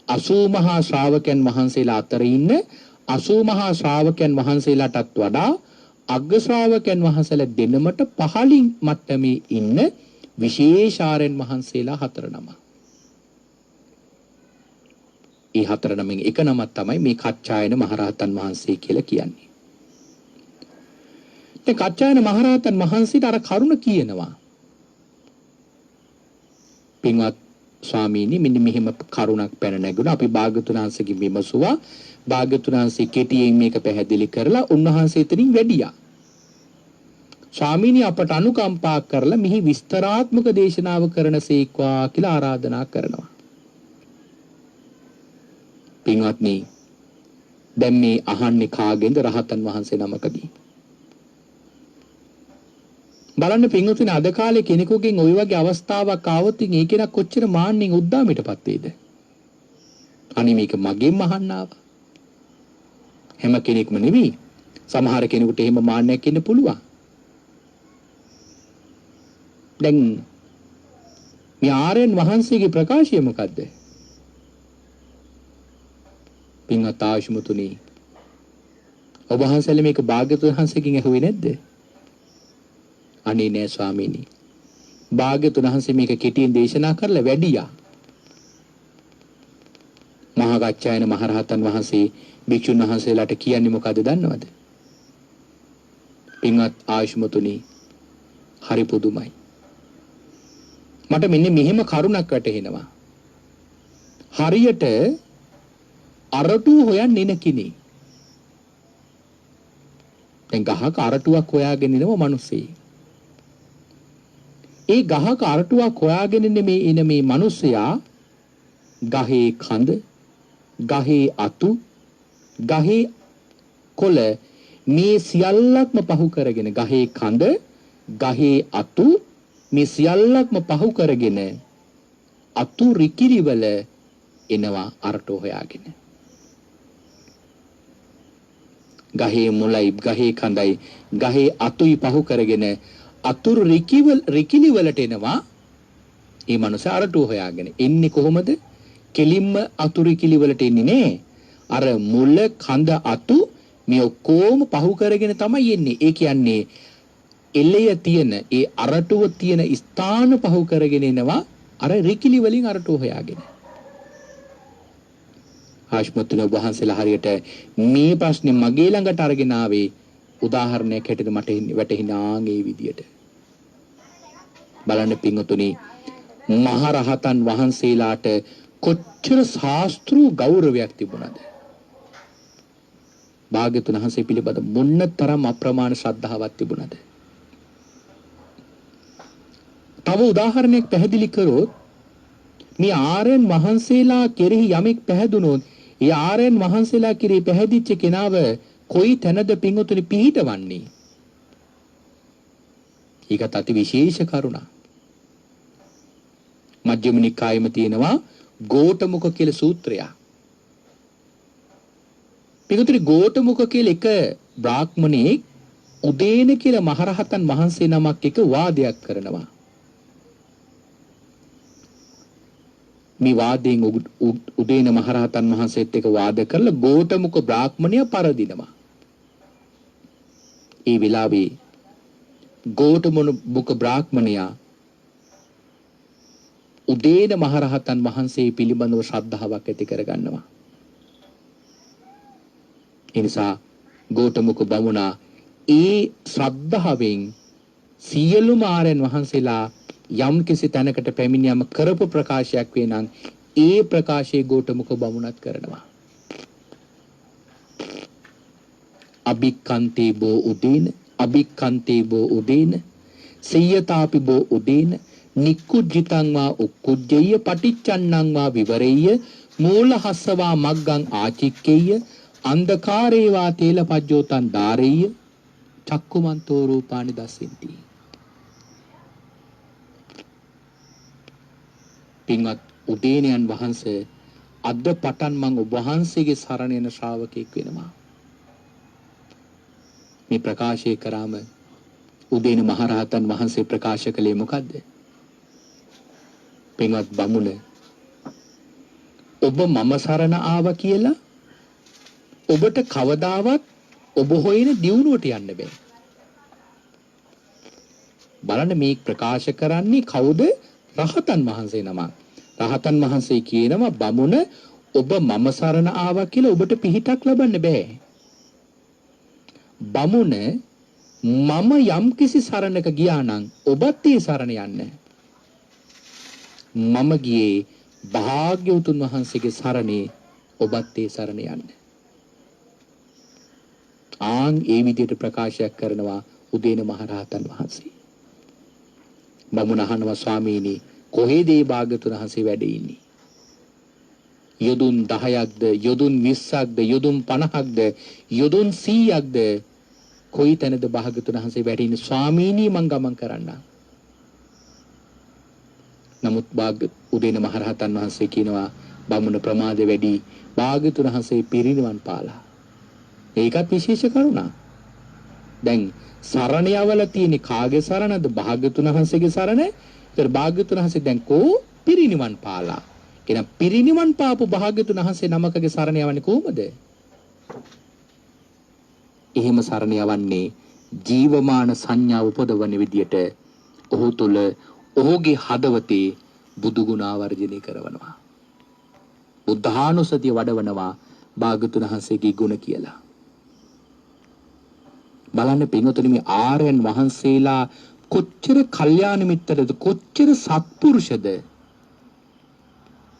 80 මහා ශ්‍රාවකයන් වහන්සේලා අතර ඉන්න 80 මහා ශ්‍රාවකයන් වහන්සේලාටත් වඩා අග්‍ර ශ්‍රාවකයන් වහන්සේලා දෙනමට පහළින් මට්ටමේ ඉන්න විශේෂාරයන් වහන්සේලා හතර නම. ඒ හතර නමෙන් එක නමක් තමයි මේ කච්චායන මහරහතන් වහන්සේ කියලා කියන්නේ. දැන් කච්චායන මහරහතන් වහන්සේට අර කරුණ කියනවා. පින්වත් ස්වාමීනි මෙන්න මෙහෙම කරුණක් පැන නැගුණා. අපි භාග්‍යවතුන් වහන්සේගෙන් විමසුවා. භාග්‍යවතුන් වහන්සේ කෙටියෙන් මේක පැහැදිලි කරලා උන්වහන්සේ එතනින් වැඩියා. ස්වාමීනි අපට අනුකම්පා කරලා මෙහි විස්තරාත්මක දේශනාව කරනසේක්වා කියලා ආරාධනා කරනවා. පින්වත්නි දැන් මේ අහන්නේ කාගෙන්ද? රහතන් වහන්සේ නමකගේ. බලන්න පින්වත්නි අද කාලේ කෙනෙකුගෙන් ওই වගේ අවස්ථාවක් ආවොත් ඒ කෙනා කොච්චර මාන්නෙන් උද්දාමයටපත් වේද? අනේ මේක මගෙන් අහන්න ආවා. හැම කෙනෙක්ම නෙවෙයි. සමහර කෙනෙකුට එහෙම මාන්නයක් ඉන්න පුළුවන්. දැන් මේ ආර්යයන් වහන්සේගේ ප්‍රකාශය මොකද්ද? පින්වත් ආශිමුතුනි ඔබ වහන්සේලා මේක භාග්‍යවතුන් වහන්සේගෙන් ඇහුවේ නැද්ද? අනේ නෑ ස්වාමීනි. භාග්‍යවතුන් වහන්සේ මේක කෙටියෙන් දේශනා කරලා වැඩියා. මහා කච්චායන මහරහතන් වහන්සේ භික්ෂුන් වහන්සේලාට කියන්නේ මොකද්ද දන්නවද? පින්වත් ආශිමුතුනි හරි පුදුමයි. මට මෙන්න මෙහෙම කරුණක් වැටහෙනවා. හරියට අරටුව හොයන්න එන කෙනෙක්. දැන් ගහක අරටුවක් හොයාගෙන ඉනව මිනිස්සේ. ඒ ගහක අරටුවක් හොයාගෙන ඉන්න මේ මිනිසයා ගහේ කඳ, ගහේ අතු, ගහේ කොළ මේ සියල්ලක්ම පහු කරගෙන ගහේ කඳ, ගහේ අතු මේ සියල්ලක්ම පහු කරගෙන අතු රිකිරිවල එනවා අරටුව හොයාගෙන. ගහේ මුලයි ගහේ කඳයි ගහේ අතුයි පහු කරගෙන අතුරු රිකිලි වලට එනවා මේ මනුස්ස අරටුව හොයාගෙන. එන්නේ කොහොමද? කෙලින්ම අතුරු රිකිලි වලට එන්නේ නේ. අර මුල කඳ අතු මේ ඔක්කොම පහු කරගෙන තමයි එන්නේ. ඒ කියන්නේ එළය තියෙන ඒ අරටුව තියෙන ස්ථාන පහු කරගෙන එනවා අර රිකිලි වලින් අරටුව හොයාගෙන. ආශ්මතුන වහන්සේලා හරියට මේ ප්‍රශ්නේ මගේ ළඟට අරගෙන ආවේ උදාහරණයක් හැටියට මට වැටහිනා මේ විදියට. බලන්න පින්වතුනි මහරහතන් වහන්සේලාට කොච්චර ශාස්ත්‍රීය ගෞරවයක් තිබුණාද? භාග්‍යවතුන් වහන්සේ පිළිබඳ මොන්න තරම් අප්‍රමාණ ශ්‍රද්ධාවක් තිබුණාද? තව උදාහරණයක් පැහැදිලි කරොත් මේ ආර්යයන් වහන්සේලා කෙරෙහි යමෙක් පැහැදුනොත් ඒ ආර්යයන් වහන්සේලා කෙරෙහි පැහැදිච්ච කෙනාව කොයි තැනද පින්වතුනි පිහිටවන්නේ? ඒකත් අති විශේෂ කරුණා. මජ්ක්‍ධිම නිකායෙම තියෙනවා ගෝඨමුඛ කියලා සූත්‍රයක්. පින්වතුනි ගෝඨමුඛ කියලා එක බ්‍රාහ්මණෙක් උදේන කියලා මහරහතන් වහන්සේ නමක් එක වාදයක් කරනවා. මේ වාදයෙන් උදේන මහරහතන් වහන්සේත් එක්ක වාද කරලා ගෝඨමුඛ බ්‍රාහ්මණයා පරදිනවා. ඒ වෙලාවේ ගෝඨමුඛ බ්‍රාහ්මණයා උදේන මහරහතන් වහන්සේ පිළිබඳව ශ්‍රද්ධාවක් ඇති කරගන්නවා. ඒ නිසා ගෝඨමුඛ බමුණා ඒ ශ්‍රද්ධාවෙන් සියලුම ආර්යයන් වහන්සේලා යම් කිසි තැනකට පැමිණියම කරපු ප්‍රකාශයක් වේ නම් ඒ ප්‍රකාශයේ ගෝඨමුඛ බමුණත් කරනවා. අභික්ඛන්තේ බෝ උදේන අභික්ඛන්තේ බෝ උදේන සියතාපි බෝ උදේන නික්කුජ්ජිතං වා උක්කුජ්ජේය පටිච්චන්නං වා විවරෙය්‍ය මූලහස්සවා මග්ගං ආචික්කේය අන්ධකාරේ වා තේලපජ්ජෝතං ධාරෙය්‍ය චක්කුමන්තෝ රූපානි දස්සෙන්ති. පින්වත් උදේනයන් වහන්සේ අද පටන් මම ඔබ වහන්සේගේ සරණ යන ශ්‍රාවකෙක් වෙනවා. මේ ප්‍රකාශය කරාම උදේන මහරහතන් වහන්සේ ප්‍රකාශ කළේ මොකද්ද? පින්වත් බමුණ ඔබ මම සරණ ආවා කියලා ඔබට කවදාවත් ඔබ හොයන දියුණුවට යන්න බෑ. බලන්න මේ ප්‍රකාශ කරන්නේ කවුද? රහතන් වහන්සේ නම. රහතන් වහන්සේ කියනවා බමුණ ඔබ මම සරණ ආවා කියලා ඔබට පිහිටක් ලබන්න බෑ. බමුණ මම යම් කිසි සරණක ගියා නම් ඔබත් ඒ සරණ යන්න. මම ගියේ භාග්‍යවතුන් වහන්සේගේ සරණේ ඔබත් ඒ සරණ යන්න. ආන් ඒ විදිහට ප්‍රකාශයක් කරනවා උදේන මහරහතන් වහන්සේ. බමුණ අහනවා ස්වාමීනි කොහෙද මේ භාග්‍යවතුන් වහන්සේ වැඩ ඉන්නේ? යොදුන් 10ක්ද යොදුන් 20ක්ද යොදුන් 50ක්ද යොදුන් 100ක්ද කොයි තැනද භාග්‍යවතුන් වහන්සේ වැඩ ඉන්නේ? ස්වාමීනි මං ගමන් කරන්න. නමුත් උදේන මහරහතන් වහන්සේ කියනවා බමුණ ප්‍රමාද වැඩි භාග්‍යවතුන් වහන්සේ පිරිනිවන් පාලා. ඒකත් විශේෂ කරුණා. දැන් සරණ යවල තියෙන කාගේ සරණද? භාග්‍යවතුන් වහන්සේගේ සරණ. ඒතර භාග්‍යවතුන් වහන්සේ දැන් කෝ පිරිනිවන් පාලා. එහෙනම් පිරිනිවන් පාපු භාග්‍යවතුන් වහන්සේ නමකගේ සරණ යවන්නේ කොහොමද? එහෙම සරණ යවන්නේ ජීවමාන සංඥා උපදවන විදියට ඔහු තුල ඔහුගේ හදවතේ බුදු ගුණ ආවර්ජනය කරනවා. බුද්ධානුස්සතිය වඩවනවා භාග්‍යවතුන් වහන්සේගේ ගුණ කියලා. බලන්න පින්වතුනි මේ ආර්යයන් වහන්සේලා කොච්චර කල්යාණ මිත්‍රද කොච්චර සත්පුරුෂද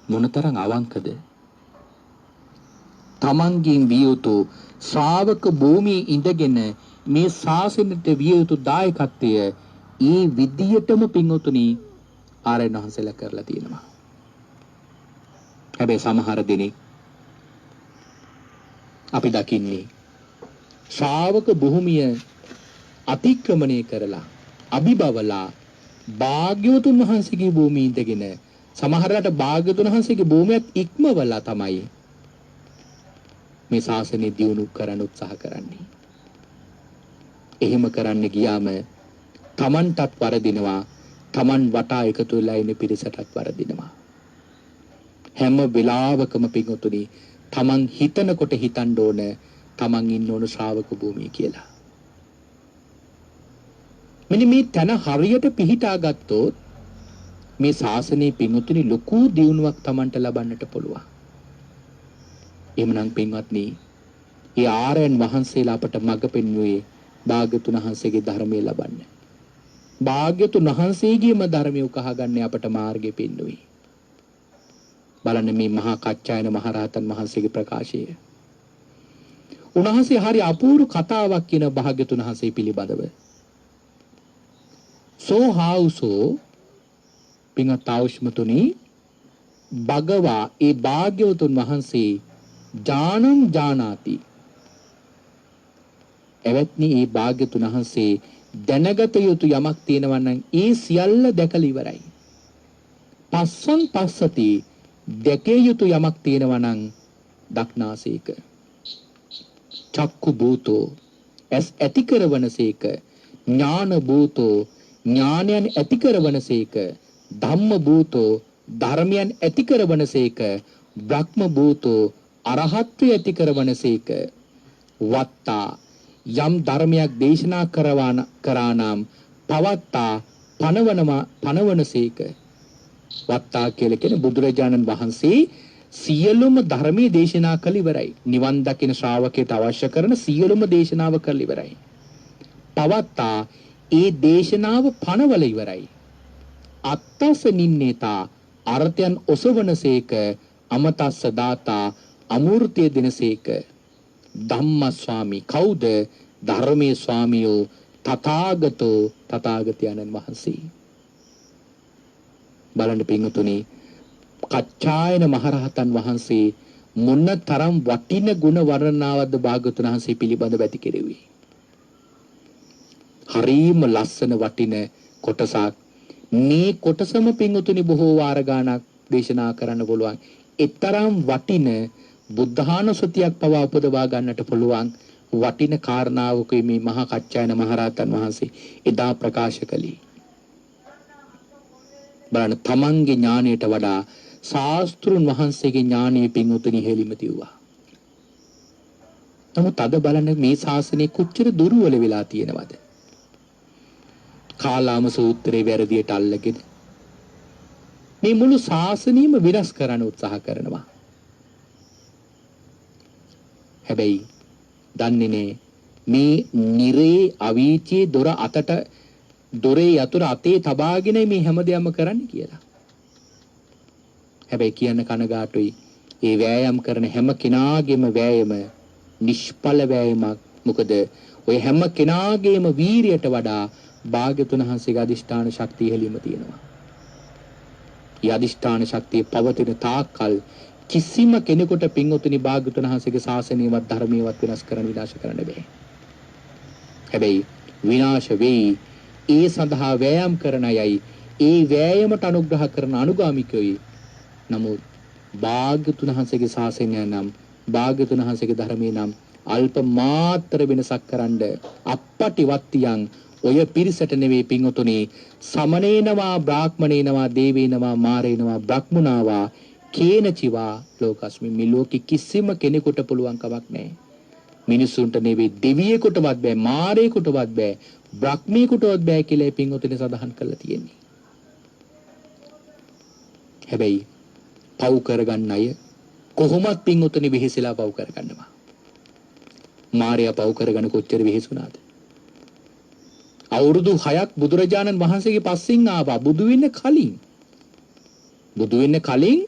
මොනතරම් අවංකද? තමන්ගෙන් විය යුතු ශ්‍රාවක භූමියේ ඉඳගෙන මේ ශාසනයට විය යුතු දායකත්වය ඒ විදියටම පින්වතුනි ආර්යයන් වහන්සේලා කරලා තියෙනවා. හැබැයි සමහර දෙනෙක් අපි දකින්නේ ශ්‍රාවක භූමිය අතික්‍රමණය කරලා අභිබවලා භාග්‍යවතුන් වහන්සේගේ භූමියේ ඉඳගෙන සමහරකට භාග්‍යවතුන් වහන්සේගේ භූමියත් ඉක්මවලා තමයි මේ ශාසනය දියුණු කරන්න උත්සාහ කරන්නේ. එහෙම කරන්න ගියාම තමන්ටත් වරදිනවා, තමන් වටා එකතු වෙලා ඉන්න පිරිසටත් වරදිනවා. හැම වෙලාවකම පින්වතුනි තමන් හිතනකොට හිතන්න ඕන තමන් ඉන්න ඕන ශ්‍රාවක භූමිය කියලා. මෙන්න මේ තන හරියට පිහිටා ගත්තොත් මේ ශාසනයේ පින්වතුනි ලොකු දියුණුවක් තමන්ට ලබන්නට පුළුවන්. එhmenan පින්වත්නි, ඒ ආර්යයන් වහන්සේලා අපට මඟ පෙන්වුවේ භාග්‍යවතුන් වහන්සේගේ ධර්මය ලබන්න. භාග්‍යවතුන් වහන්සේගේම ධර්මය උකහා ගන්න අපට මාර්ගය පෙන්වුවේ. බලන්න මේ මහා කච්චායන මහරහතන් වහන්සේගේ ප්‍රකාශය. උන්වහන්සේ හරි අපූර්ව කතාවක් කියන භාග්‍යවතුන් වහන්සේ පිළිබඳව. සෝ හාවුසෝ පින්වත් ආවුෂ්මතුනි භගවා ඒ භාග්‍යවතුන් වහන්සේ ඥානං ඥානාති. එවත්නි ඒ භාග්‍යවතුන් වහන්සේ දැනගත යුතු යමක් තියෙනවා නම් ඒ සියල්ල දැකලා ඉවරයි. පස්සං පස්සති දැකිය යුතු යමක් තියෙනවා නම් දක්නාසේක. චක්කු භූතෝ ඇස් ඇති කරවනසේක. ඥාන භූතෝ ඥානයන් ඇති කරවනසේක. ධම්ම භූතෝ ධර්මයන් ඇති කරවනසේක. බ්‍රහ්ම භූතෝ අරහත්ත්වය ඇති කරවනසේක. වත්තා යම් ධර්මයක් දේශනා කරානම් පවත්තා පනවනසේක. වත්තා කියලා කියන බුදුරජාණන් වහන්සේ සියලුම ධර්මයේ දේශනා කළ ඉවරයි. නිවන් දකින ශ්‍රාවකයට අවශ්‍ය කරන සියලුම දේශනාව කළ ඉවරයි. පවත්තා ඒ දේශනාව පනවල ඉවරයි. අත්තස නින්නේතා අර්ථයන් ඔසවනසේක. අමතස්ස දාතා අමූර්තය දෙනසේක. ධම්මස්වාමී කවුද? ධර්මයේ ස්වාමියෝ තථාගතෝ තථාගතයන්න් වහන්සේ. බලන්න පින්වතුනි කච්චායන මහරහතන් වහන්සේ මොන තරම් වටින ගුණ වර්ණනාවක්ද භාග්‍යවතුන් වහන්සේ පිළිබඳව ඇති කෙරෙව්වේ. හරීම ලස්සන වටින කොටසක්. මේ කොටසම පින්වතුනි බොහෝ වාර ගානක් දේශනා කරන්න පුළුවන්. ඊතරම් වටින බුද්ධානුස්සතියක් පවා උපදවා ගන්නට පුළුවන් වටින කාරණාවකුයි මේ මහා කච්චායන මහරහතන් වහන්සේ එදා ප්‍රකාශ කළේ. බලන්න තමන්ගේ ඥාණයට වඩා ශාස්ත්‍රුන් වහන්සේගේ ඥානීය පින්වතුනි හෙලිම තියුවා. නමුත් අද බලන්න මේ ශාසනය කොච්චර දුර්වල වෙලා තියෙනවද? කාලාම සූත්‍රයේ වැරදියට අල්ලගෙන මේ මුළු ශාසනයම විනාශ කරන්න උත්සාහ කරනවා. හැබැයි දන්නේ නේ මේ නිරේ අවීචයේ දොර අතට දොරේ යතුරු අතේ තබාගෙන මේ හැමදේම කරන්න කියලා. හැබැයි කියන්න කනගාටුයි ඒ වෑයම් කරන හැම කෙනාගේම වෑයම නිෂ්ඵල වෑයමක්. මොකද ඔය හැම කෙනාගේම වීරියට වඩා භාග්‍යතුන් වහන්සේගේ අදිෂ්ඨාන ශක්තිය හැලීම තියෙනවා. ඒ අදිෂ්ඨාන ශක්තිය පවතින තාක්කල් කිසිම කෙනෙකුට පින්වතුනි භාග්‍යතුන් වහන්සේගේ ශාසනයවත් ධර්මයවත් විනාශ කරන්න විනාශ කරන්න බෑ. හැබැයි විනාශ වෙයි ඒ සඳහා වෑයම් කරන අයයි ඒ වෑයමට අනුග්‍රහ කරන අනුගාමිකයෝයි. නමුත් භාග්‍යතුන් වහන්සේගේ ශාසනය නම් භාග්‍යතුන් වහන්සේගේ ධර්මයේ නම් අල්ප මාත්‍ර වෙනසක් කරන්න අපපටිවත්තියන් ඔය පිරිසට නෙවෙයි පින්වතුනි සමනේනවා බ්‍රාහ්මණේනවා දේවේනවා මාරේනවා බ්‍රහ්මුණාවා කේනචිවා ලෝකස්මි මේ ලෝකෙ කිසිම කෙනෙකුට පුළුවන් කමක් නැහැ. මිනිසුන්ට නෙවෙයි දෙවියෙකුටවත් බෑ මාරේකුටවත් බෑ බ්‍රහ්මීකුටවත් බෑ කියලා පින්වතුනි සඳහන් කරලා තියෙන්නේ. හැබැයි පව් කරගන්න අය කොහොමත් පින්වතුනි වෙහෙසලා පව් කරගන්නවා. මාරයා පව් කරගන්න කොච්චර වෙහෙසුණාද? අවුරුදු 6ක් බුදුරජාණන් වහන්සේගේ පස්සෙන් ආවා බුදු වෙන්න කලින්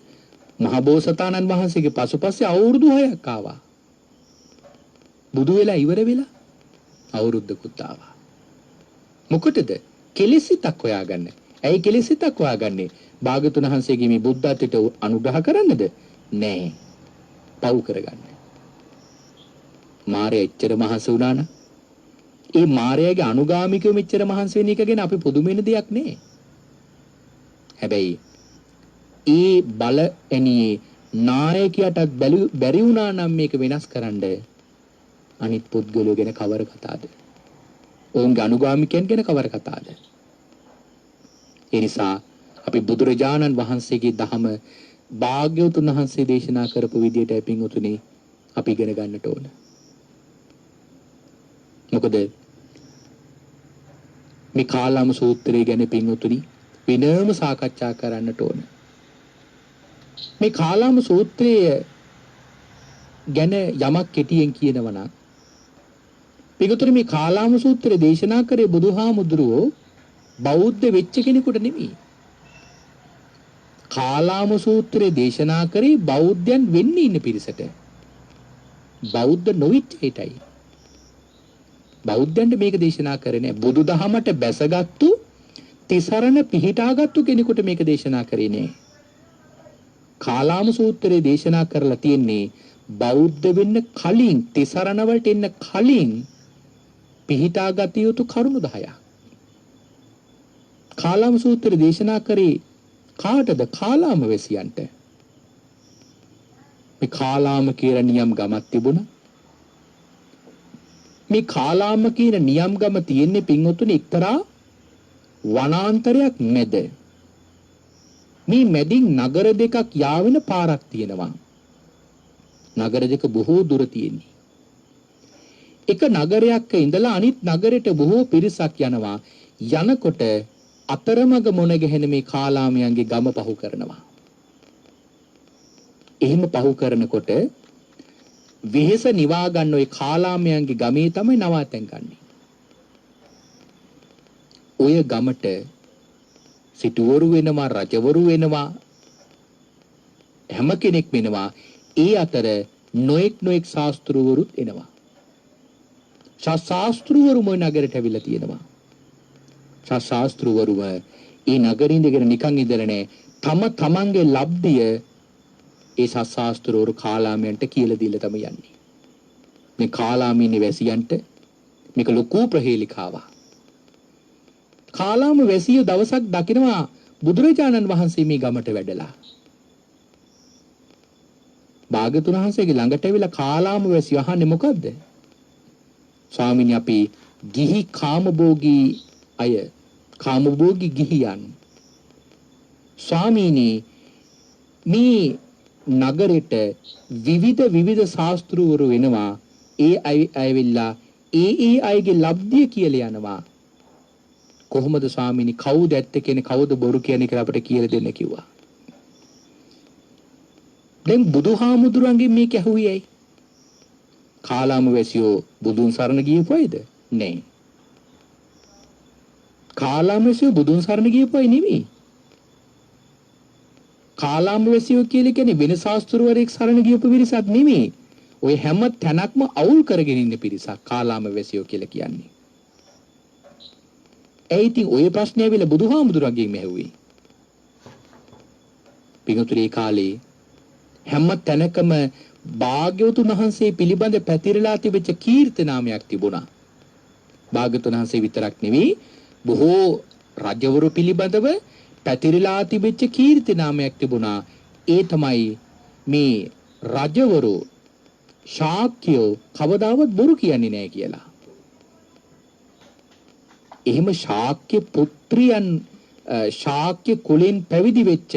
මහබෝසතාණන් වහන්සේගේ පසුපස්සේ අවුරුදු 6ක් ආවා. බුදු වෙලා ඉවර වෙලා අවුරුද්දකුත් ආවා. මොකටද? කෙලෙසිතක් හොයාගන්න. ඇයි කෙලෙසිතක් හොයාගන්නේ? භාග්‍යතුන් වහන්සේගේ මේ බුද්ධත්වයට අනුග්‍රහ කරන්නද? නෑ. පව් කරගන්න. මාරය එච්චර මහන්සි වුණා නම් ඒ මාරයාගේ අනුගාමිකව මෙච්චර මහන්සි වෙන එක ගැන අපි පුදුම වෙන දෙයක් නේ. හැබැයි ඒ බල ඇණියේ නායකයාටත් බැරි වුණා නම් මේක වෙනස් කරන්න අනිත් පුද්ගලයෝ ගැන කවර කතාවද? ඔවුන්ගේ අනුගාමිකයන් ගැන කවර කතාවද? ඒ නිසා අපි බුදුරජාණන් වහන්සේගේ ධහම භාග්‍යවතුන් වහන්සේ දේශනා කරපු විදියට පින්වතුනි අපි ඉගෙන ගන්නට ඕන. මොකද මේ කාලාම සූත්‍රය ගැන පින්වතුනි වෙනම සාකච්ඡා කරන්නට ඕන. මේ කාලාම සූත්‍රය ගැන යමක් කෙටියෙන් කියනවා නම් පිටුතුනි මේ කාලාම සූත්‍රය දේශනා කරේ බුදුහාමුදුරුවෝ බෞද්ධ වෙච්ච කෙනෙකුට නෙමෙයි. කාලාම සූත්‍රය දේශනා කරේ බෞද්ධයන් වෙන්න ඉන්න පිරිසට. බෞද්ධ නොවිච්ච හිටයි. බෞද්ධයන්ට මේක දේශනා කරේ නෑ. බුදුදහමට බැසගත්තු තිසරණ පිහිටාගත්තු කෙනෙකුට මේක දේශනා කරේ නෑ. කාලාම සූත්‍රයේ දේශනා කරලා තියෙන්නේ බෞද්ධ වෙන්න කලින් තිසරණ වලට එන්න කලින් පිහිටාගත යුතු කරුණු 10ක්. කාලාම සූත්‍රයේ දේශනා කරේ කාටද? කාලාම වැසියන්ට. මේ කාලාම කියන නියම් ගමක් තිබුණා. මේ කාලාම කියන නියම් ගම තියෙන්නේ පින්වතුනි එක්තරා වනාන්තරයක් මැද. මේ මැදින් නගර දෙකක් යාවෙන පාරක් තියෙනවා. නගර දෙක බොහෝ දුර තියෙන්නේ. එක නගරයක ඉඳලා අනිත් නගරයට බොහෝ පිරිසක් යනවා. යනකොට අතරමඟ මොන ගැහෙන මේ කාලාමයන්ගේ ගම පහු කරනවා. එහෙම පහු කරනකොට වෙහෙස නිවා ගන්න ওই කාලාමයන්ගේ ගමේ තමයි නවාතැන් ගන්නෙ. ඔය ගමට සිටුවරු වෙනවා, රජවරු වෙනවා, හැම කෙනෙක් වෙනවා. ඒ අතර නොඑක් ශාස්ත්‍රවරුත් එනවා. ශාස්ත්‍රවරු මොන නගරයට ඇවිල්ලා තියෙනවා. ශාස්ත්‍රවරුම ඒ නගරේ ඉඳගෙන නිකන් ඉඳලා නෑ. තමන්ගේ ලබ්ධිය ඒ සත්‍යාස්ත්‍රවරු කාලාමයන්ට කියලා දීලා තමයි යන්නේ. මේ කාලාමීනේ වැසියන්ට මේක ලොකු ප්‍රහේලිකාවක්. කාලාම වැසියෝ දවසක් දකිනවා බුදුරජාණන් වහන්සේ මේ ගමට වැඩලා. භාග්‍යතුන් වහන්සේගේ ළඟට ඇවිල්ලා කාලාම වැසියෝ අහන්නේ මොකද්ද? ස්වාමීනි අපි ගිහි කාමභෝගී අය, කාමභෝගී ගිහියන්. ස්වාමීනි මේ නගරෙට විවිධ ශාස්ත්‍රවරු වෙනවා. ඒ අය ඇවිල්ලා ඒ අයගේ ලබ්ධිය කියලා යනවා. කොහොමද ස්වාමීනි කවුද ඇත්ත කියන්නේ කවුද බොරු කියන්නේ කියලා අපිට කියලා දෙන්න කිව්වා. දැන් බුදුහාමුදුරන්ගෙන් මේක ඇහුවේ ඇයි? කාලාම වැසියෝ බුදුන් සරණ ගියපු අයද? නෑ. කාලාම වැසියෝ බුදුන් සරණ ගියපු අය නෙමෙයි. කාලාම වැසියෝ කියන්නේ වෙන ශාස්ත්‍රවරයෙක් සරණ ගියපු පිරිසක් නෙමෙයි. ඔය හැම තැනක්ම අවුල් කරගෙන ඉන්න පිරිසක් කාලාම වැසියෝ කියලා කියන්නේ. ඒ ඉතින් ඔය ප්‍රශ්නේ ඇවිල්ලා බුදුහාමුදුරන්ගෙන් මෙහෙව්වේ. පිටුතුරේ කාලේ හැම තැනකම භාග්‍යවතුන් වහන්සේ පිළිබඳ පැතිරලා තිබෙච්ච කීර්තනාමයක් තිබුණා. භාග්‍යවතුන් වහන්සේ විතරක් නෙවෙයි බොහෝ රජවරු පිළිබඳව පැතිරලා තිබෙච්ච කීර්තනාමයක් තිබුණා. ඒ තමයි මේ රජවරු ශාක්‍යෝ කවදාවත් බොරු කියන්නේ නැහැ කියලා. එහෙම ශාක්‍ය පුත්‍රයන් ශාක්‍ය කුලෙන් පැවිදි වෙච්ච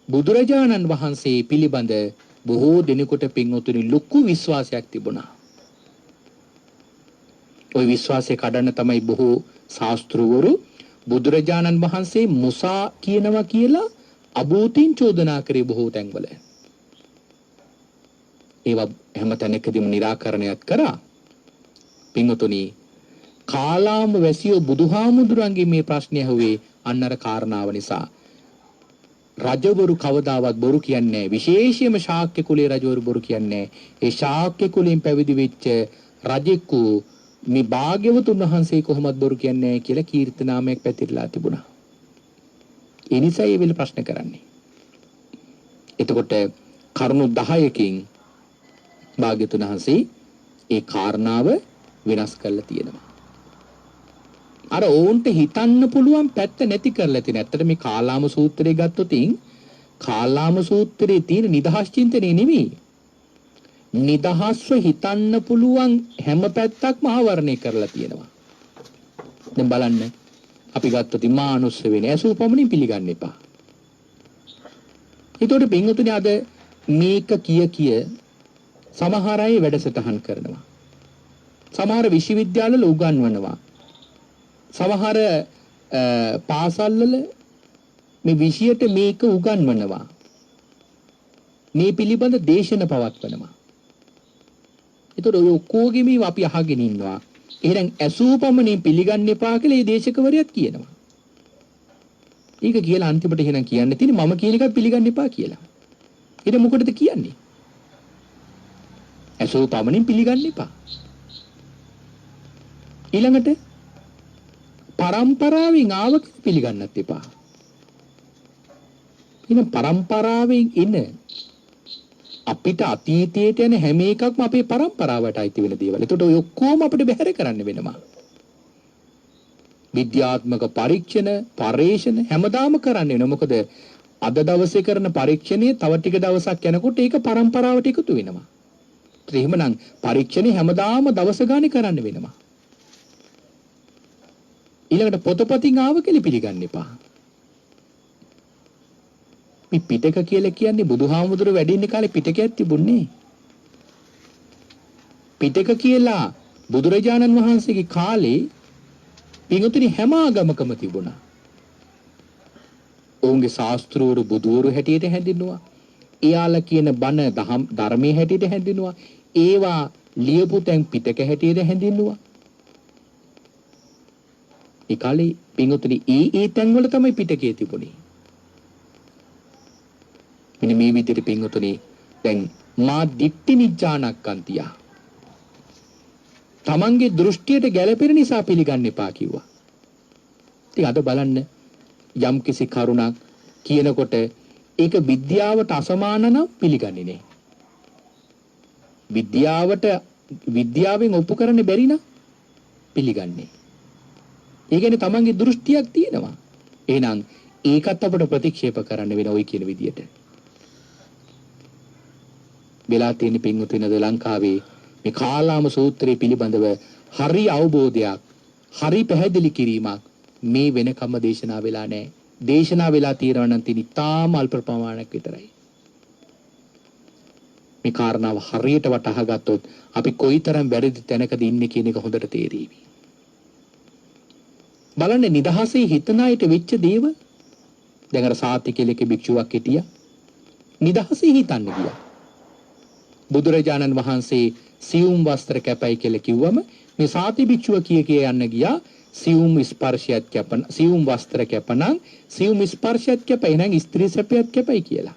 බුදුරජාණන් වහන්සේ පිළිබඳ බොහෝ දෙනෙකුට පින්වතුනි ලොකු විශ්වාසයක් තිබුණා. ওই විශ්වාසය කඩන්න තමයි බොහෝ ශාස්ත්‍රවරු බුදුරජාණන් වහන්සේ මුසා කියනවා කියලා අභූතින් චෝදනා කරේ බොහෝ තැන්වල. ඒවා හැම තැනකදීම निराකරණයත් කරා. පින්වතුනි කාලාම වැසියෝ බුදුහාමුදුරන්ගේ මේ ප්‍රශ්නය ඇහුවේ අන්න අර කාරණාව නිසා. රජවරු කවදාවත් බොරු කියන්නේ නැහැ. විශේෂයෙන්ම ශාක්‍ය කුලයේ රජවරු බොරු කියන්නේ නැහැ. ඒ ශාක්‍ය කුලයෙන් පැවිදි වෙච්ච රජෙකු මේ භාග්‍යවතුන් වහන්සේ කොහොමද බොරු කියන්නේ නැහැ කියලා කීර්තනාමයක් පැතිරලා තිබුණා. ඒ නිසා ඒ වෙල ප්‍රශ්න කරන්නේ. එතකොට කරුණු 10කින් භාග්‍යවතුන් වහන්සේ ඒ කාරණාව වෙනස් කරලා තියෙනවා. අර ඕන්ට හිතන්න පුළුවන් පැත්ත නැති කරලා තියෙන. ඇත්තට මේ කාලාම සූත්‍රය ගත්තොත් කාලාම සූත්‍රයේ තියෙන නිදහස් චින්තනය නෙමෙයි. නිදහස්ව හිතන්න පුළුවන් හැම පැත්තක්ම ආවරණය කරලා තියෙනවා. දැන් බලන්න අපි ගත්තොත් මානුස්ස වෙන්නේ අසූපමණින් පිළිගන්න එපා. ඒතකොට පින්වතුනි අද මේක කිය සමහර අය වැඩසටහන් කරනවා. සමහර විශ්වවිද්‍යාලවල උගන්වනවා. සමහර පාසල්වල මේ විෂයට මේක උගන්වනවා. මේ පිළිබඳ දේශන පවත්වනවා. ඒතකොට ඔය ඔක්කොගෙම අපි අහගෙන ඉන්නවා. එහෙනම් අසූපමණින් පිළිගන්න එපා කියලා මේ දේශකවරයත් කියනවා. ඒක කියලා අන්තිමට එහෙනම් කියන්න තියෙන්නේ මම කියන එකත් පිළිගන්න එපා කියලා. ඊට මොකටද කියන්නේ? අසූපමණින් පිළිගන්න එපා. ඊළඟට පරම්පරාවෙන් ආවක පිළිගන්නත් එපා. ඉතින් පරම්පරාවෙන් ඉන්න අපිට අතීතයට යන හැම එකක්ම අපේ පරම්පරාවට අයිති වෙන දේවල්. ඒකට ඔය ඔක්කොම අපිට බැහැර කරන්න වෙනවා. විද්‍යාත්මක පරීක්ෂණ, පර්යේෂණ හැමදාම කරන්න වෙනවා. මොකද අද දවසේ කරන පරීක්ෂණය තව ටික දවසක් යනකොට ඒක පරම්පරාවට එකතු වෙනවා. එහෙමනම් පරීක්ෂණය හැමදාම දවස ගානේ කරන්න වෙනවා. ඊළඟට පොතපතින් ආව කියලා පිළිගන්න එපා. මේ පිටක කියලා කියන්නේ බුදුහාමුදුරුවෝ වැඩ ඉන්න කාලේ පිටකයක් තිබුණේ. පිටක කියලා බුදුරජාණන් වහන්සේගේ කාලේ පිටුතුනි හැම ආගමකම තිබුණා. ඔවුන්ගේ ශාස්ත්‍රවරු බුදුවරු හැටියට හැඳින්නුවා. එයාලා කියන බණ ධර්මයේ හැටියට හැඳින්නුවා. ඒවා ලියපු තැන් පිටක හැටියට හැඳින්නුවා. ඒ කාලේ පිටුතුනි ඒ තැන්වල තමයි පිටකේ තිබුණේ. මෙන්න මේ විදිහට පිටුතුනි දැන් මා දිට්ඨි නිජ්ජානක්කන්තිය. තමන්ගේ දෘෂ්ටියට ගැළපෙන නිසා පිළිගන්න එපා කිව්වා. ඉතින් අද බලන්න යම් කිසි කරුණක් කියනකොට ඒක විද්‍යාවට අසමාන නම් පිළිගන්නේ නැහැ. විද්‍යාවෙන් ඔප්පු කරන්න බැරි නම් පිළිගන්නේ. ඒ කියන්නේ තමන්ගේ දෘෂ්ටියක් තියෙනවා. එහෙනම් ඒකත් අපිට ප්‍රතික්ෂේප කරන්න වෙන ওই කියන විදියට. වෙලා තියෙන පින්වතුනි ලංකාවේ මේ කාලාම සූත්‍රය පිළිබඳව හරි අවබෝධයක්, හරි පැහැදිලි කිරීමක් මේ වෙනකම්ම දේශනා වෙලා නැහැ. දේශනා වෙලා තියෙනවා නම් තියෙන ඉතාම අල්ප ප්‍රමාණයක් විතරයි. මේ කාරණාව හරියට වටහා ගත්තොත් අපි කොයිතරම් වැරදි තැනකද ඉන්නේ කියන එක හොඳට තේරෙවි. බලන්න නිදහසේ හිතන අයට වෙච්ච දේවල්. දැන් අර සාතිකේලක භික්ෂුවක් හිටියා. නිදහසේ හිතන්න ගියා. බුදුරජාණන් වහන්සේ සියුම් වස්ත්‍ර කැපයි කියලා කිව්වම මේ සාති භික්ෂුව කිය යන්න ගියා සියුම් ස්පර්ශයත් කැපන සියුම් වස්ත්‍ර කැපනම් සියුම් ස්පර්ශයත් කැපයි නම් ස්ත්‍රී සැපයත් කැපයි කියලා.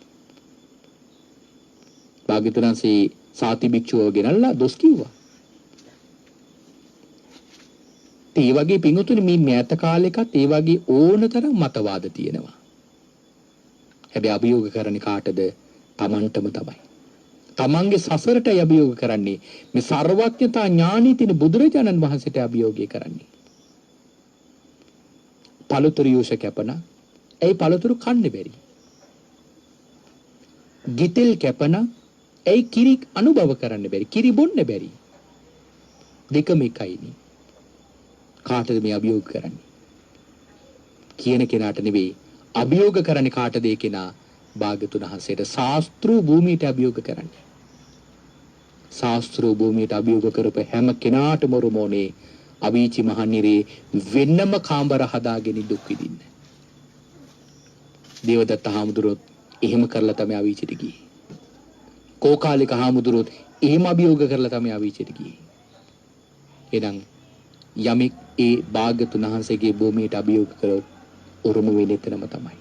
භාග්‍යවතුන්සේ සාති භික්ෂුව ගෙනල්ලා දොස් කිව්වා. ඒ වගේ පිඟුතුනේ මේ මෑත කාලෙකත් ඒ වගේ ඕනතරම් මතවාද තියෙනවා. හැබැයි අභියෝග කරන්නේ කාටද? Tamanටම තමයි. තමන්ගේ සසරට අභියෝග කරන්නේ මේ සර්වඥතා ඥානී තින බුදුරජාණන් වහන්සේට අභියෝගය කරන්නේ. පළතුරු යෝෂ කැපන ඒ පළතුරු කන්න බැරි. ගිතෙල් කැපන ඒ කිරි අනුභව කරන්න බැරි. කිරි බොන්න බැරි. දෙකම එකයිනේ. කාටද මේ අභියෝග කරන්නේ? කියන කෙනාට නෙවෙයි. අභියෝග කරන්නේ කාටද? ඒ කෙනා භාග්‍යතුන් වහන්සේට ශාස්ත්‍රීය භූමියට අභියෝග කරන්නේ. ශාස්ත්‍රීය භූමියට අභියෝග කරපු හැම කෙනාටම රුමෝනේ අවීචි මහනිරේ වෙන්නම කාමර හදාගෙන දුක් විඳින්න. දේවදත්ත හාමුදුරුවෝ එහෙම කරලා තමයි අවීචිට ගියේ. කෝකාලික හාමුදුරුවෝ එහෙම අභියෝග කරලා තමයි අවීචිට ගියේ. එනම් යමෙක් ඒ භාග්‍යතුන් වහන්සේගේ භූමියට අභියෝග කරොත් උරුම වෙන්නේ එතනම තමයි.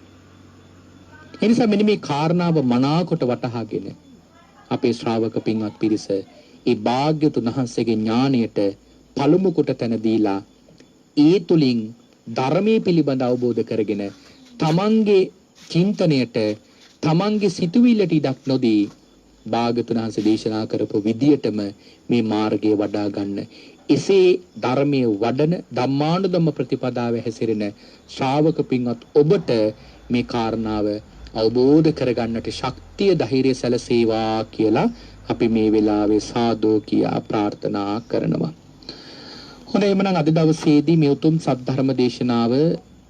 එනිසා මෙන්න මේ කාරණාව මනාකොට වටහාගෙන අපේ ශ්‍රාවක පින්වත් පිරිස ඒ භාග්‍යතුන් වහන්සේගේ ඥාණයට පළමු කොට තැන දීලා ඒ තුලින් ධර්මයේ පිළිබඳ අවබෝධ කරගෙන තමන්ගේ චින්තනයට තමන්ගේ සිතුවිල්ලට ඉඩක් නොදී භාග්‍යතුන් වහන්සේ දේශනා කරපු විදියටම මේ මාර්ගය වඩා ගන්න. එසේ ධර්මයේ වඩන ධම්මානුධම්ම ප්‍රතිපදාව හැසිරෙන ශ්‍රාවක පින්වත් ඔබට මේ කාරණාව අවබෝධ කරගන්නට ශක්තිය ධෛර්යය සැලසේවා කියලා අපි මේ වෙලාවේ සාදු කියා ප්‍රාර්ථනා කරනවා. හොඳයි එමනම් අද දවසේදී මේ උතුම් සද්ධර්ම දේශනාව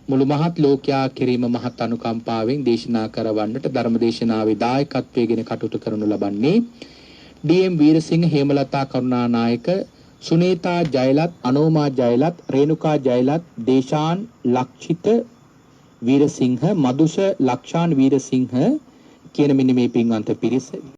මුළු මහත් ලෝකයා කෙරෙහිම මහත් අනුකම්පාවෙන් දේශනා කරවන්නට ධර්ම දේශනාවේ දායකත්වයෙන් කටයුතු කරනු ලබන්නේ ඩී.එම්. වීරසිංහ, හේමලතා කරුණානායක, සුනේතා ජයලත්, අනෝමා ජයලත්, රේණුකා ජයලත්, දේශාන් ලක්ෂිත වීරසිංහ, මදුෂ ලක්ෂාන් වීරසිංහ කියන මෙන්න මේ පින්වන්ත පිරිස